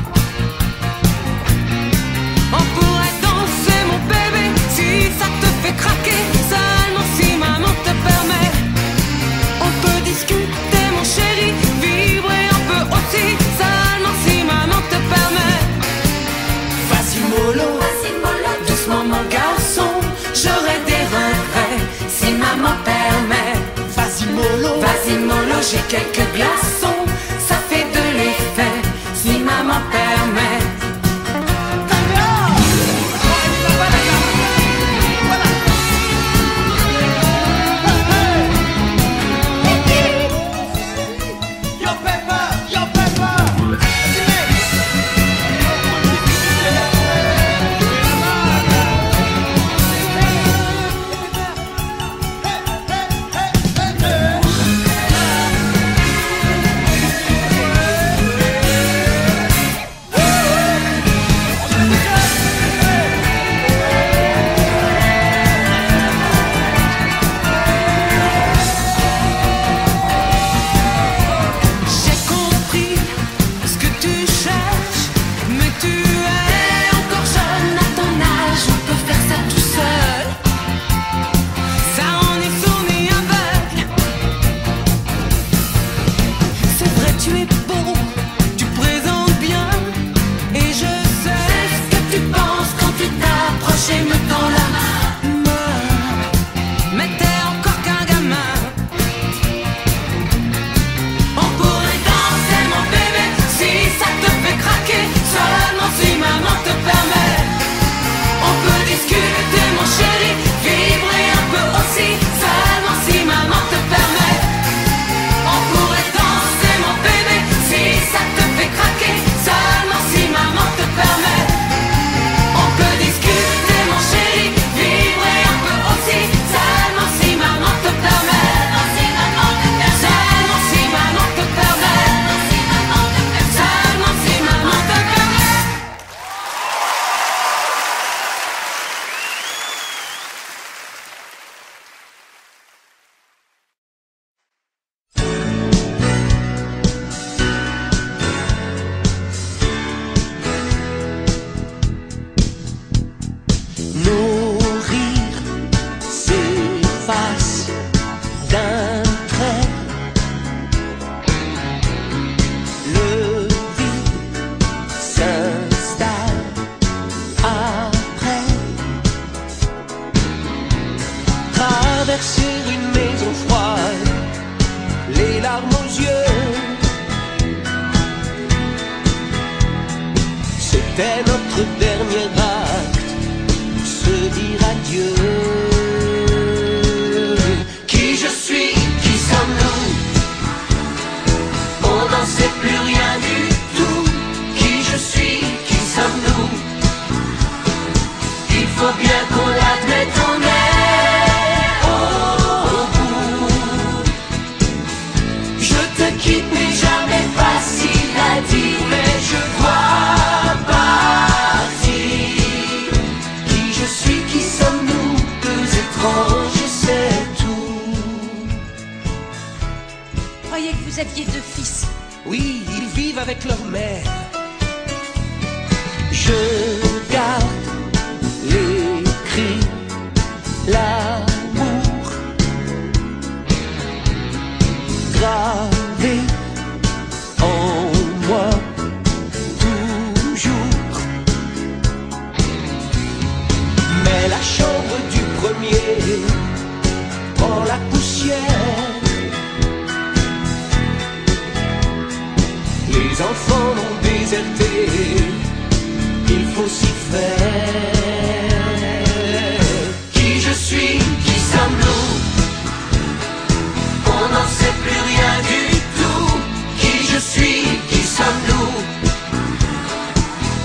On pourrait danser mon bébé si ça te fait craquer, seulement si maman te permet. On peut discuter mon chéri, vibrer un peu aussi, seulement si maman te permet. Vas-y mollo, Doucement mon garçon, j'aurai des regrets si maman permet. vas-y mollo, J'ai quelques glaçons, ça fait de l'effet si maman permet. et me tend la main. Mais t'es encore qu'un gamin. On pourrait danser mon bébé si ça te fait craquer, seulement si maman te permet. On peut discuter mon chéri, vibrer un peu aussi, seulement si maman te permet. On pourrait danser mon bébé si ça te fait craquer, seulement si maman te permet. On peut discuter mon chéri, vibrer un peu aussi, seulement si maman te permet. Seulement si maman te permet. Seulement si maman te permet. Nos rires s'effacent d'un trait. Le vide s'installe après. Traverser une maison froide, les larmes aux yeux. C'était notre dernier acte, se dire adieu. Qui je suis, qui sommes-nous? On n'en sait plus rien du tout. Qui je suis, qui sommes-nous? Il faut bien qu'on l'admette, on est au bout. Je te quitte mais jamais facile à dire, mais je dois partir. Qui je suis, qui sommes-nous? Deux étranges, c'est tout. Croyez que vous aviez deux fils. Oui, ils vivent avec leur mère. Je garde les cris, l'amour gravé en moi toujours. Mais la chambre du premier prend la poussière. Les enfants l'ont déserté, il faut s'y faire. Qui je suis, qui sommes-nous? On n'en sait plus rien du tout. Qui je suis, qui sommes-nous?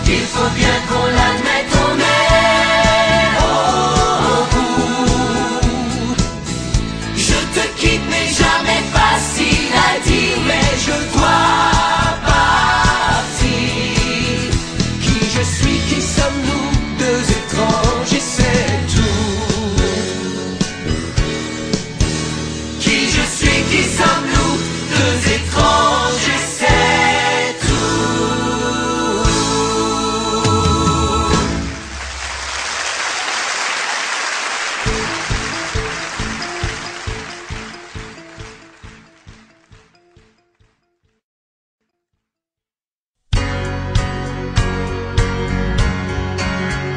Il faut bien qu'on l'admette, on est au bout. Je te quitte mais jamais facile à dire, mais je dois partir. Qui je suis, qui sommes-nous? Deux étranges et c'est tout. Qui je suis, qui sommes-nous? Deux étranges et c'est tout.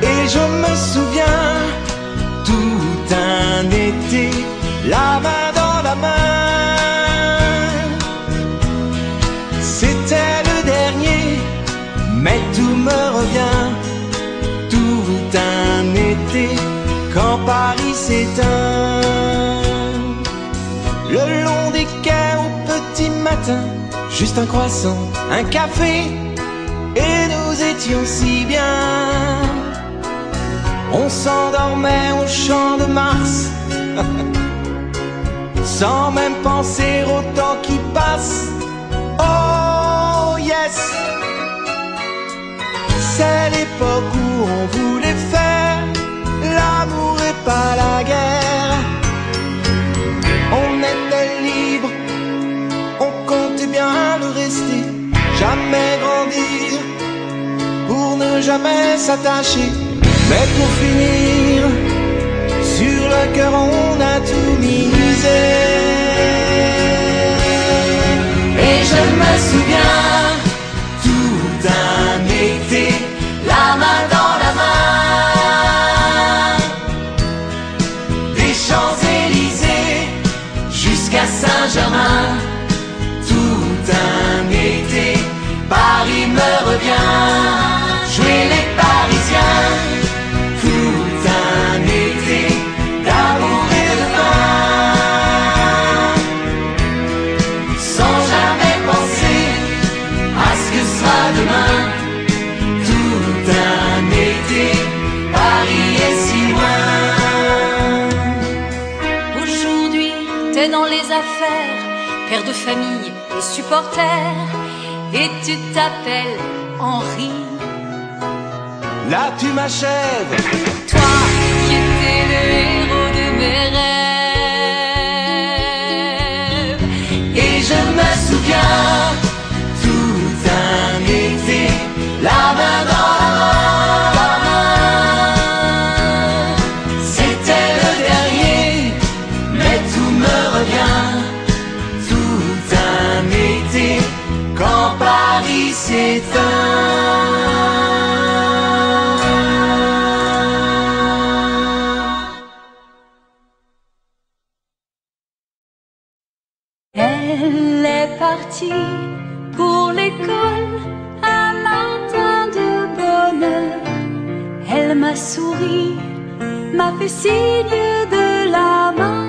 Et je me souviens, tout un été, la main dans la main. C'était le dernier, mais tout me revient. Tout un été, quand Paris s'éteint. Le long des quais au petit matin, juste un croissant, un café, et nous étions si bien. On s'endormait au champ de Mars, sans même penser au temps qui passe. Oh yes, c'est l'époque où on voulait faire l'amour et pas la guerre. On était libre, on comptait bien le rester, jamais grandir pour ne jamais s'attacher. Mais pour finir, sur le cœur on a tout misé. Et je me souviens, tout un été, la main dans la main. Saint-Germain. Tout un été, Paris me revient. Jouer les Parisiens. Tout un été, d'amour et de vin. Sans jamais penser à ce que sera demain. Tout un été, Paris est si loin. Aujourd'hui, t'es dans les affaires, père de famille et supporter, et tu t'appelles Henri. Là tu m'achèves. Toi qui étais le héros de mes rêves. Et je me souviens, tout un été, la main dans la main. C'était le dernier, mais tout me revient. Tout un été, quand Paris s'éteint. Elle est partie pour l'école un matin de bonheur. Elle m'a souri, m'a fait signe de la main.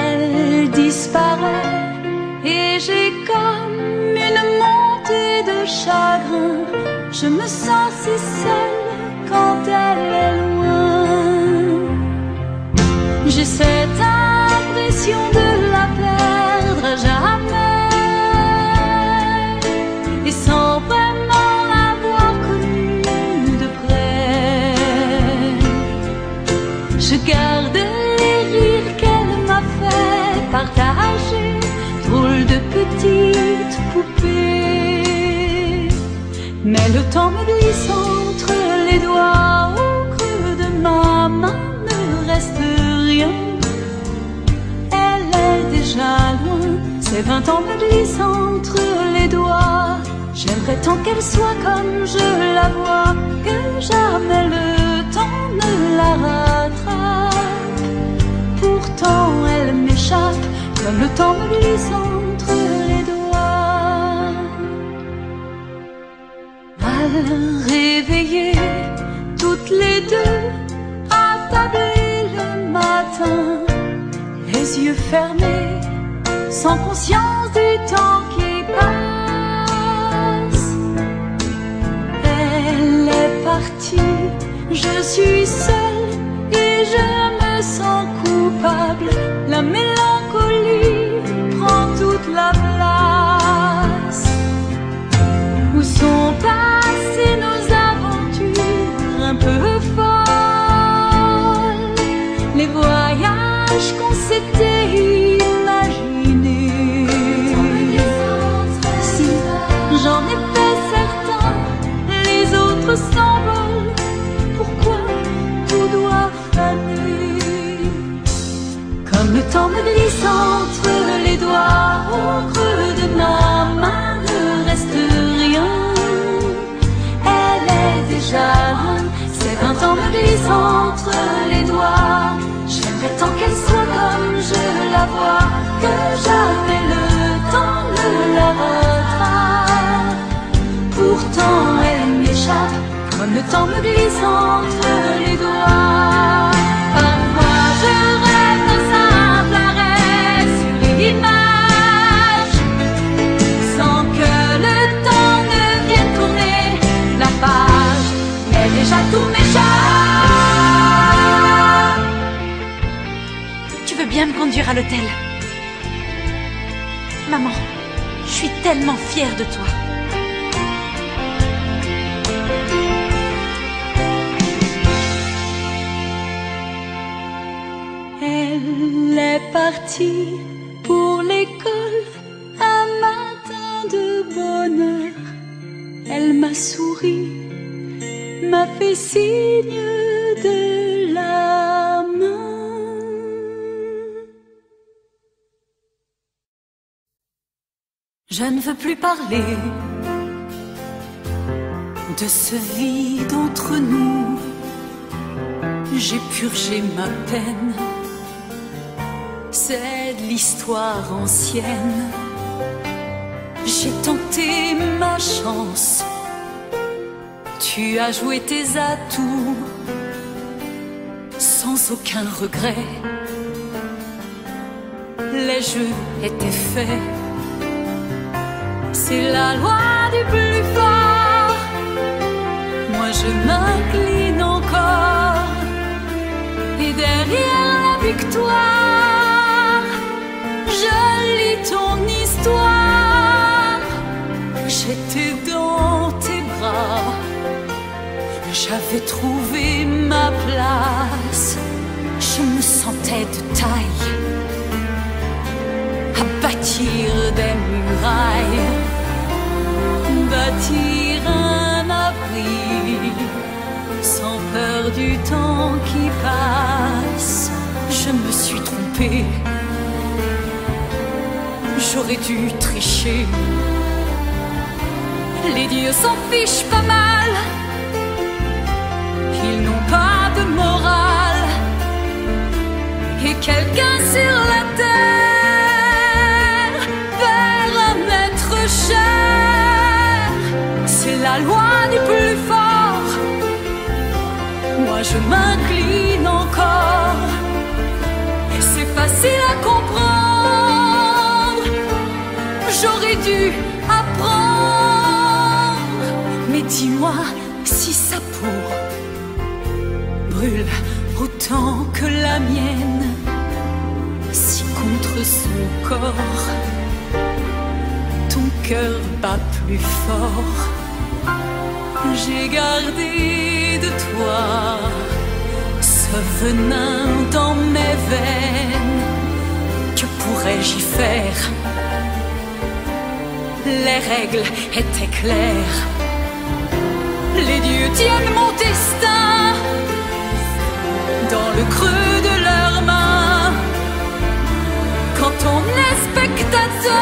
Elle disparaît et j'ai comme une montée de chagrin. Je me sens si seule quand elle est loin. J'ai cette impression de la perdre à jamais, et sans vraiment l'avoir connue de près. Je garde les rires qu'elle m'a fait partager, drôle de petite poupée. Mais le temps me glisse entre les doigts, au creux de ma main ne reste rien. Elle est déjà loin, ces 20 ans me glissent entre les doigts. J'aimerais tant qu'elle soit comme je la vois, que jamais le temps ne la rattrape. Pourtant elle m'échappe, comme le temps me glisse entre les doigts. Mal réveillées, toutes les deux, attablées le matin, les yeux fermés, sans conscience du temps qui passe. Elle est partie, je suis seule et je me sens coupable. La mélancolie prend toute la place. Où sont passées nos aventures un peu folles, les voyages qu'on s'était imaginés? Si j'en ai fait certains, les autres s'envolent. Pourquoi tout doit faner? Comme le temps me glisse entre les doigts, au creux de ma main ne reste rien. Elle est déjà loin, ces 20 ans me glissent entre les doigts. J'aimerais tant qu'elle soit comme je la vois, que jamais le temps ne la rattrape. Pourtant elle m'échappe, comme le temps me glisse entre les doigts. Parfois je rêve d'un simple arrêt sur l'image, sans que le temps ne vienne tourner la page, mais déjà tout m'échappe. Tu veux bien me conduire à l'hôtel? Maman, je suis tellement fière de toi. Elle est partie pour l'école un matin de bonheur. Elle m'a souri, m'a fait signe de la main. Je ne veux plus parler de ce vide entre nous. J'ai purgé ma peine c'est de l'histoire ancienne. J'ai tenté ma chance, tu as joué tes atouts sans aucun regret. Les jeux étaient faits, c'est la loi du plus fort. Moi je m'incline encore, et derrière la victoire, je lis ton histoire. J'étais dans tes bras, j'avais trouvé ma place. Je me sentais de taille à bâtir des murailles, bâtir un abri sans peur du temps qui passe. Je me suis trompée, j'aurais dû tricher. Les dieux s'en fichent pas mal, ils n'ont pas de morale. Et quelqu'un sur la terre perd un être cher. C'est la loi du plus fort, moi je m'incline encore. C'est facile à comprendre, j'aurais dû apprendre. Mais dis-moi si sa peau brûle autant que la mienne, si contre son corps ton cœur bat plus fort. J'ai gardé de toi ce venin dans mes veines. Que pourrais-je y faire? Les règles étaient claires, les dieux tiennent mon destin dans le creux de leurs mains. Quand on est spectateur,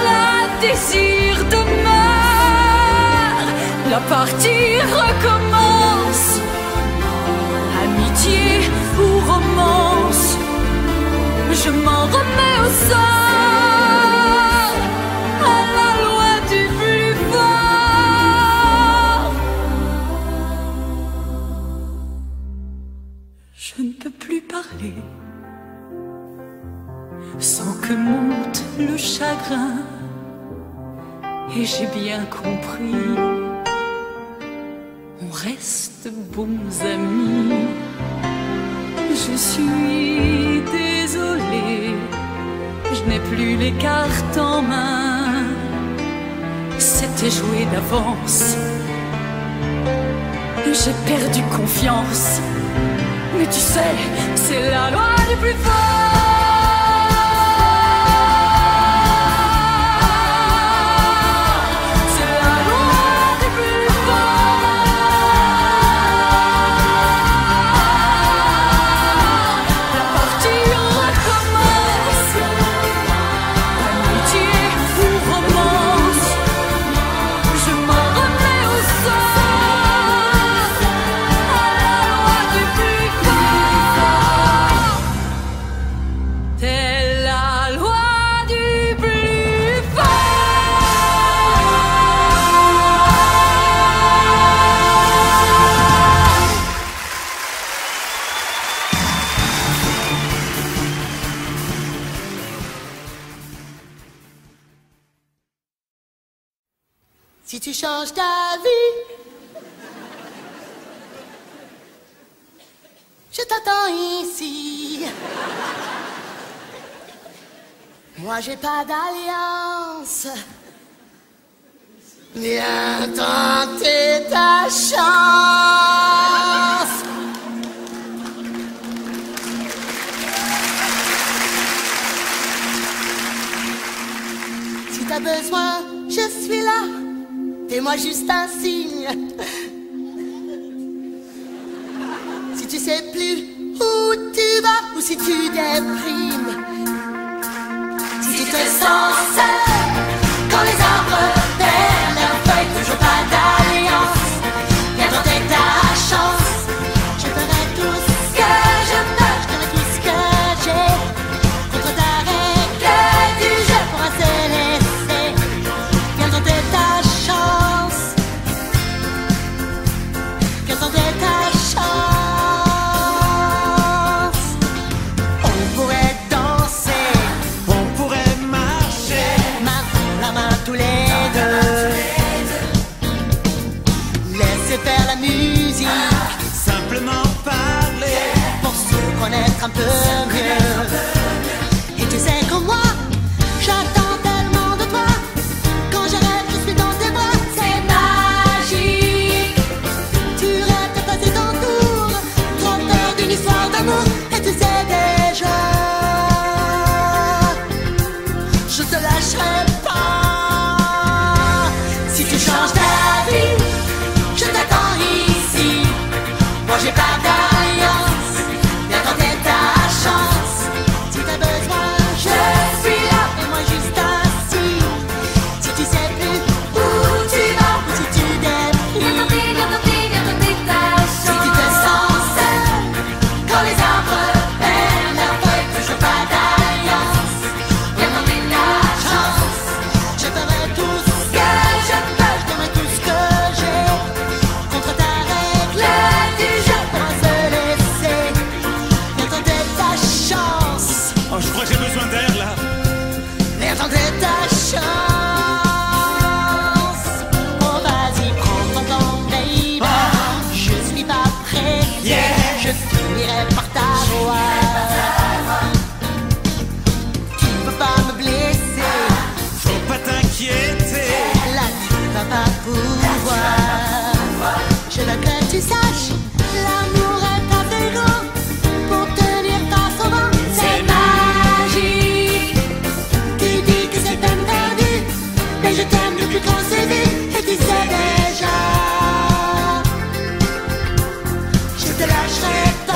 la désir demeure. La partie recommence, amitié ou romance. Je m'en remets au sort, à la loi du plus fort. Je ne peux plus parler sans que monte le chagrin. Et j'ai bien compris, on reste bons amis. Je suis désolée, je n'ai plus les cartes en main. C'était joué d'avance, j'ai perdu confiance. Mais tu sais, c'est la loi du plus fort. Si tu changes ta vie, je t'attends ici. Moi j'ai pas d'alliance, viens tenter ta chance. Si t'as besoin, je suis là. Fais-moi juste un signe. Si tu sais plus où tu vas ou si tu déprimes, si tu te sens seul quand les arbres perdent leurs feuilles, toujours pas d'alliance, viens tenter ta chance. Je ferai tout ce que je peux, je ferai tout ce que musique. Simplement parler Pour se connaître un peu mieux. Et tu sais comme moi, j'attends tellement de toi. Quand j'arrête, je suis dans tes bras. C'est magique. Tu rêves de passer ton tour. Trop peur d'une histoire d'amour. Et tu sais déjà, je te lâcherai pas. Si tu changes ta vie, je t'attends ici. Moi j'ai pas d'alliance, viens tenter ta chance. Si t'as besoin, je suis là. Et moi juste assis. Si tu sais plus où tu vas, ou si tu déprimes, viens tenter ta chance. Si tu te sens seul, quand les arbres perdent leurs feuilles, toujours pas d'alliance, viens tenter ta chance. Je ferai tout ce que je peux, je donnerai tout ce que j'ai contre ta règle du jeu. Pour se laisser, viens tenter ta chance. Oh, je crois que j'ai besoin d'air là. Viens tenter ta chance. Oh vas-y, prends ton temps, baby. Je suis pas prêt, je finirai par t'avoir. Tu peux pas me blesser, Faut pas t'inquiéter. là tu vas pas pouvoir. Je veux que tu saches, l'amour est assez grand pour tenir face au vent. C'est magique. Tu dis que c'est peine perdue, mais je t'aime depuis qu'on s'est vu. Et tu sais déjà, je te lâcherai pas.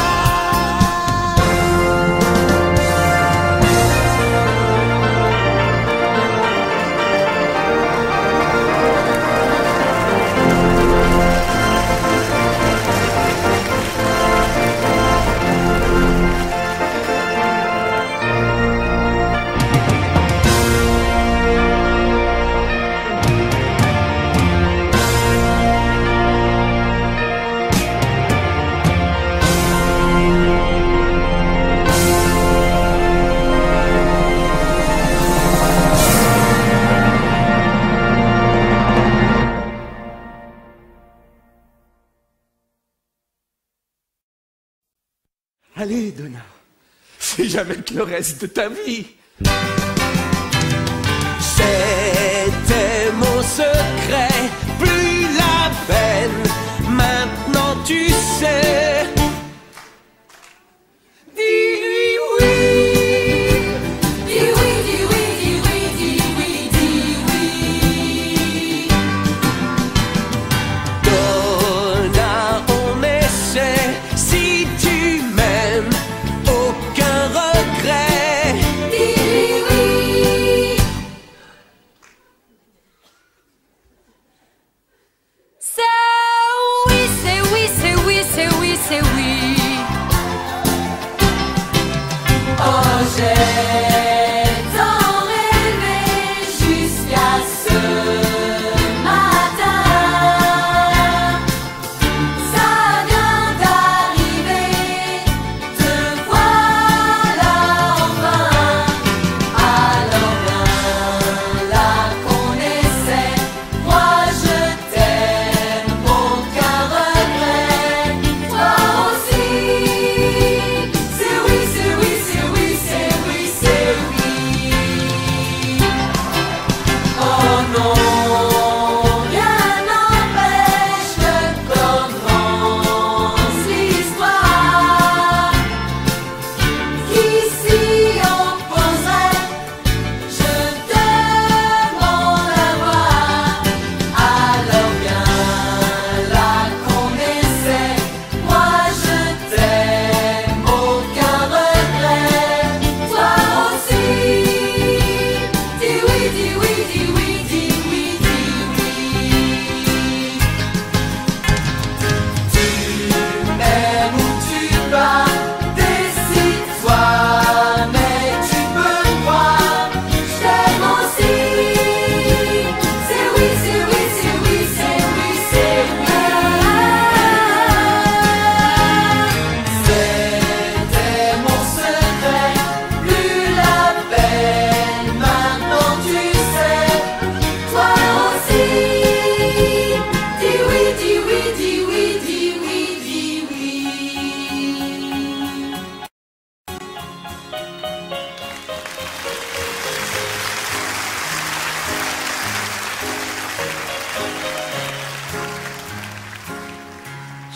Allez, Donna, fais jamais que le reste de ta vie. C'était mon secret, plus la peine. Maintenant tu sais. Dis-lui oui. Dis oui, dis oui, dis oui, dis oui, dis oui. Donna, on essaie. Si tu m'aimes, aucun regret. Dis-lui oui. C'est oui, c'est oui, c'est oui, c'est oui, c'est oui. Oh, j'ai tant rêvé jusqu'à ce matin. Ça vient d'arriver, te voilà enfin. Alors viens là qu'on essaie. Moi je t'aime, aucun regret. Toi aussi. C'est oui, c'est oui, c'est oui, c'est oui, c'est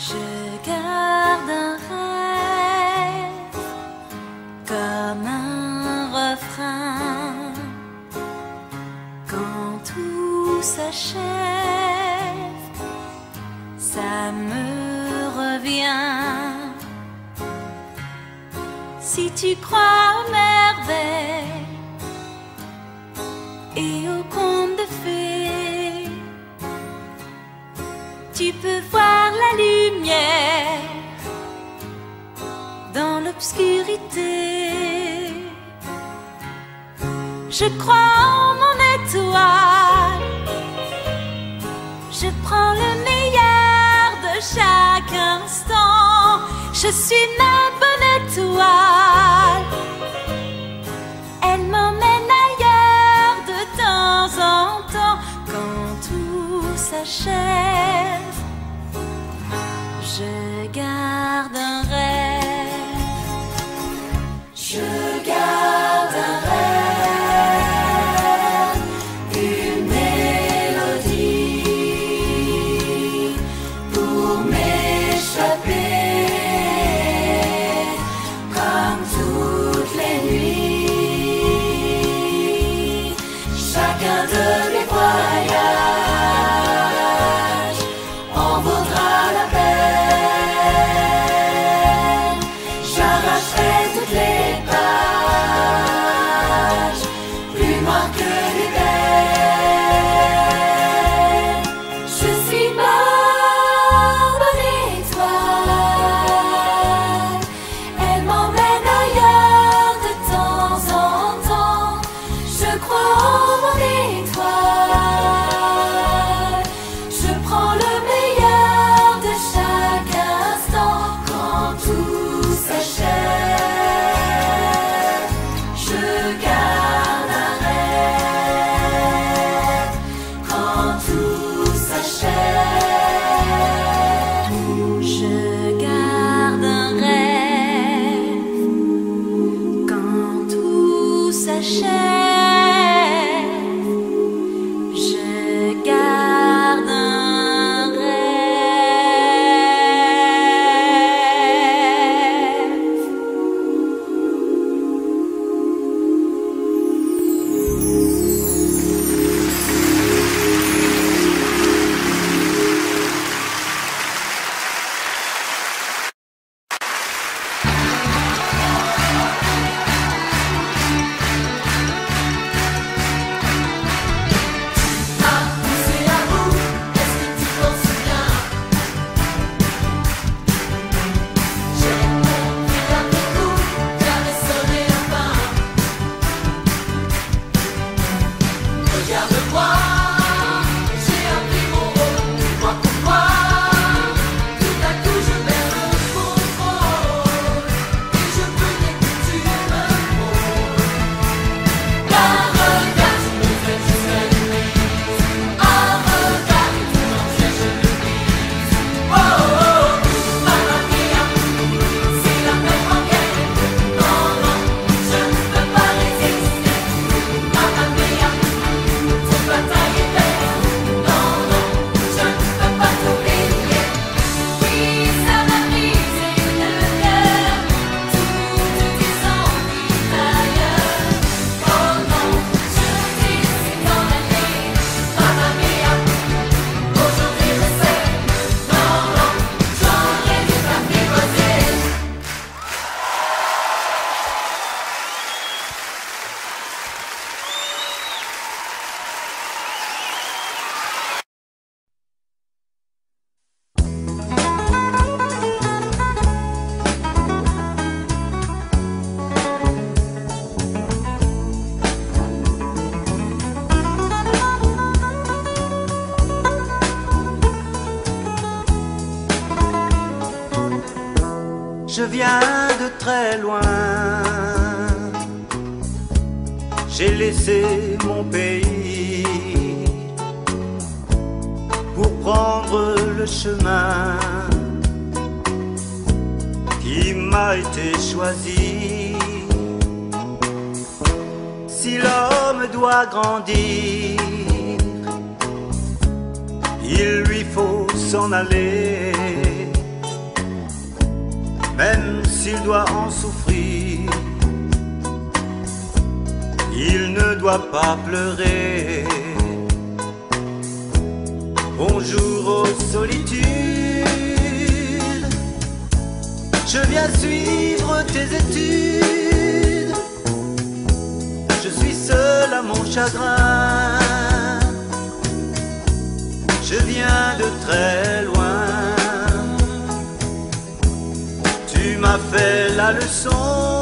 Je garde un rêve comme un refrain. Quand tout s'achève, ça me revient. Si tu crois aux merveilles et aux contes de fées, tu peux voir la lumière dans l'obscurité. Je crois en mon étoile, je prends le meilleur de chaque instant. Je suis ma bonne étoile, elle m'emmène ailleurs de temps en temps. Quand tout s'achève, je garde un rêve. Je garde un rêve, une mélodie pour m'échapper. Comme toutes les nuits, chacun de mes voyages en vaudra la peine. J'arracherai toutes les pages, plus noires que l'ébène. Je suis ma bonne étoile, elle m'emmène ailleurs de temps en temps. Je crois en mon étoile, je prends le meilleur de chaque instant. Quand tout s'achève, je garde un rêve. Quand tout s'achève, je garde un rêve. Quand tout s'achève, je garde un rêve. C'est à vous, est-ce que tu t'en souviens? J'ai compris après coup, j'avais sonné la fin. Regarde-moi, j'ai appris mon rôle. Dis-moi pourquoi, tout à coup je perds le contrôle. Et je veux dès que tu me frôles. Car regarde, tu me fais jusqu'à limite. Un regard et tout entier je le brise. Oh oh oh, mamma mia, c'est la même rengaine. Non non, je ne peux pas résister. Mamma mia, ton bataille est belle. Non non, je ne peux pas t'oublier. Oui, ça m'a brisé le cœur, toutes tes envies d'ailleurs. Oh non, je dis c'est dans l'année. Mamma mia, aujourd'hui je sais. Non non, j'aurais dû t'apprivoiser. Je viens de très loin, j'ai laissé mon pays pour prendre le chemin qui m'a été choisi. Si l'homme doit grandir, il lui faut s'en aller même s'il doit en souffrir, il ne doit pas pleurer. Bonjour aux solitudes, je viens suivre tes études. Je suis seul à mon chagrin, je viens de très loin. Tu m'as fait la leçon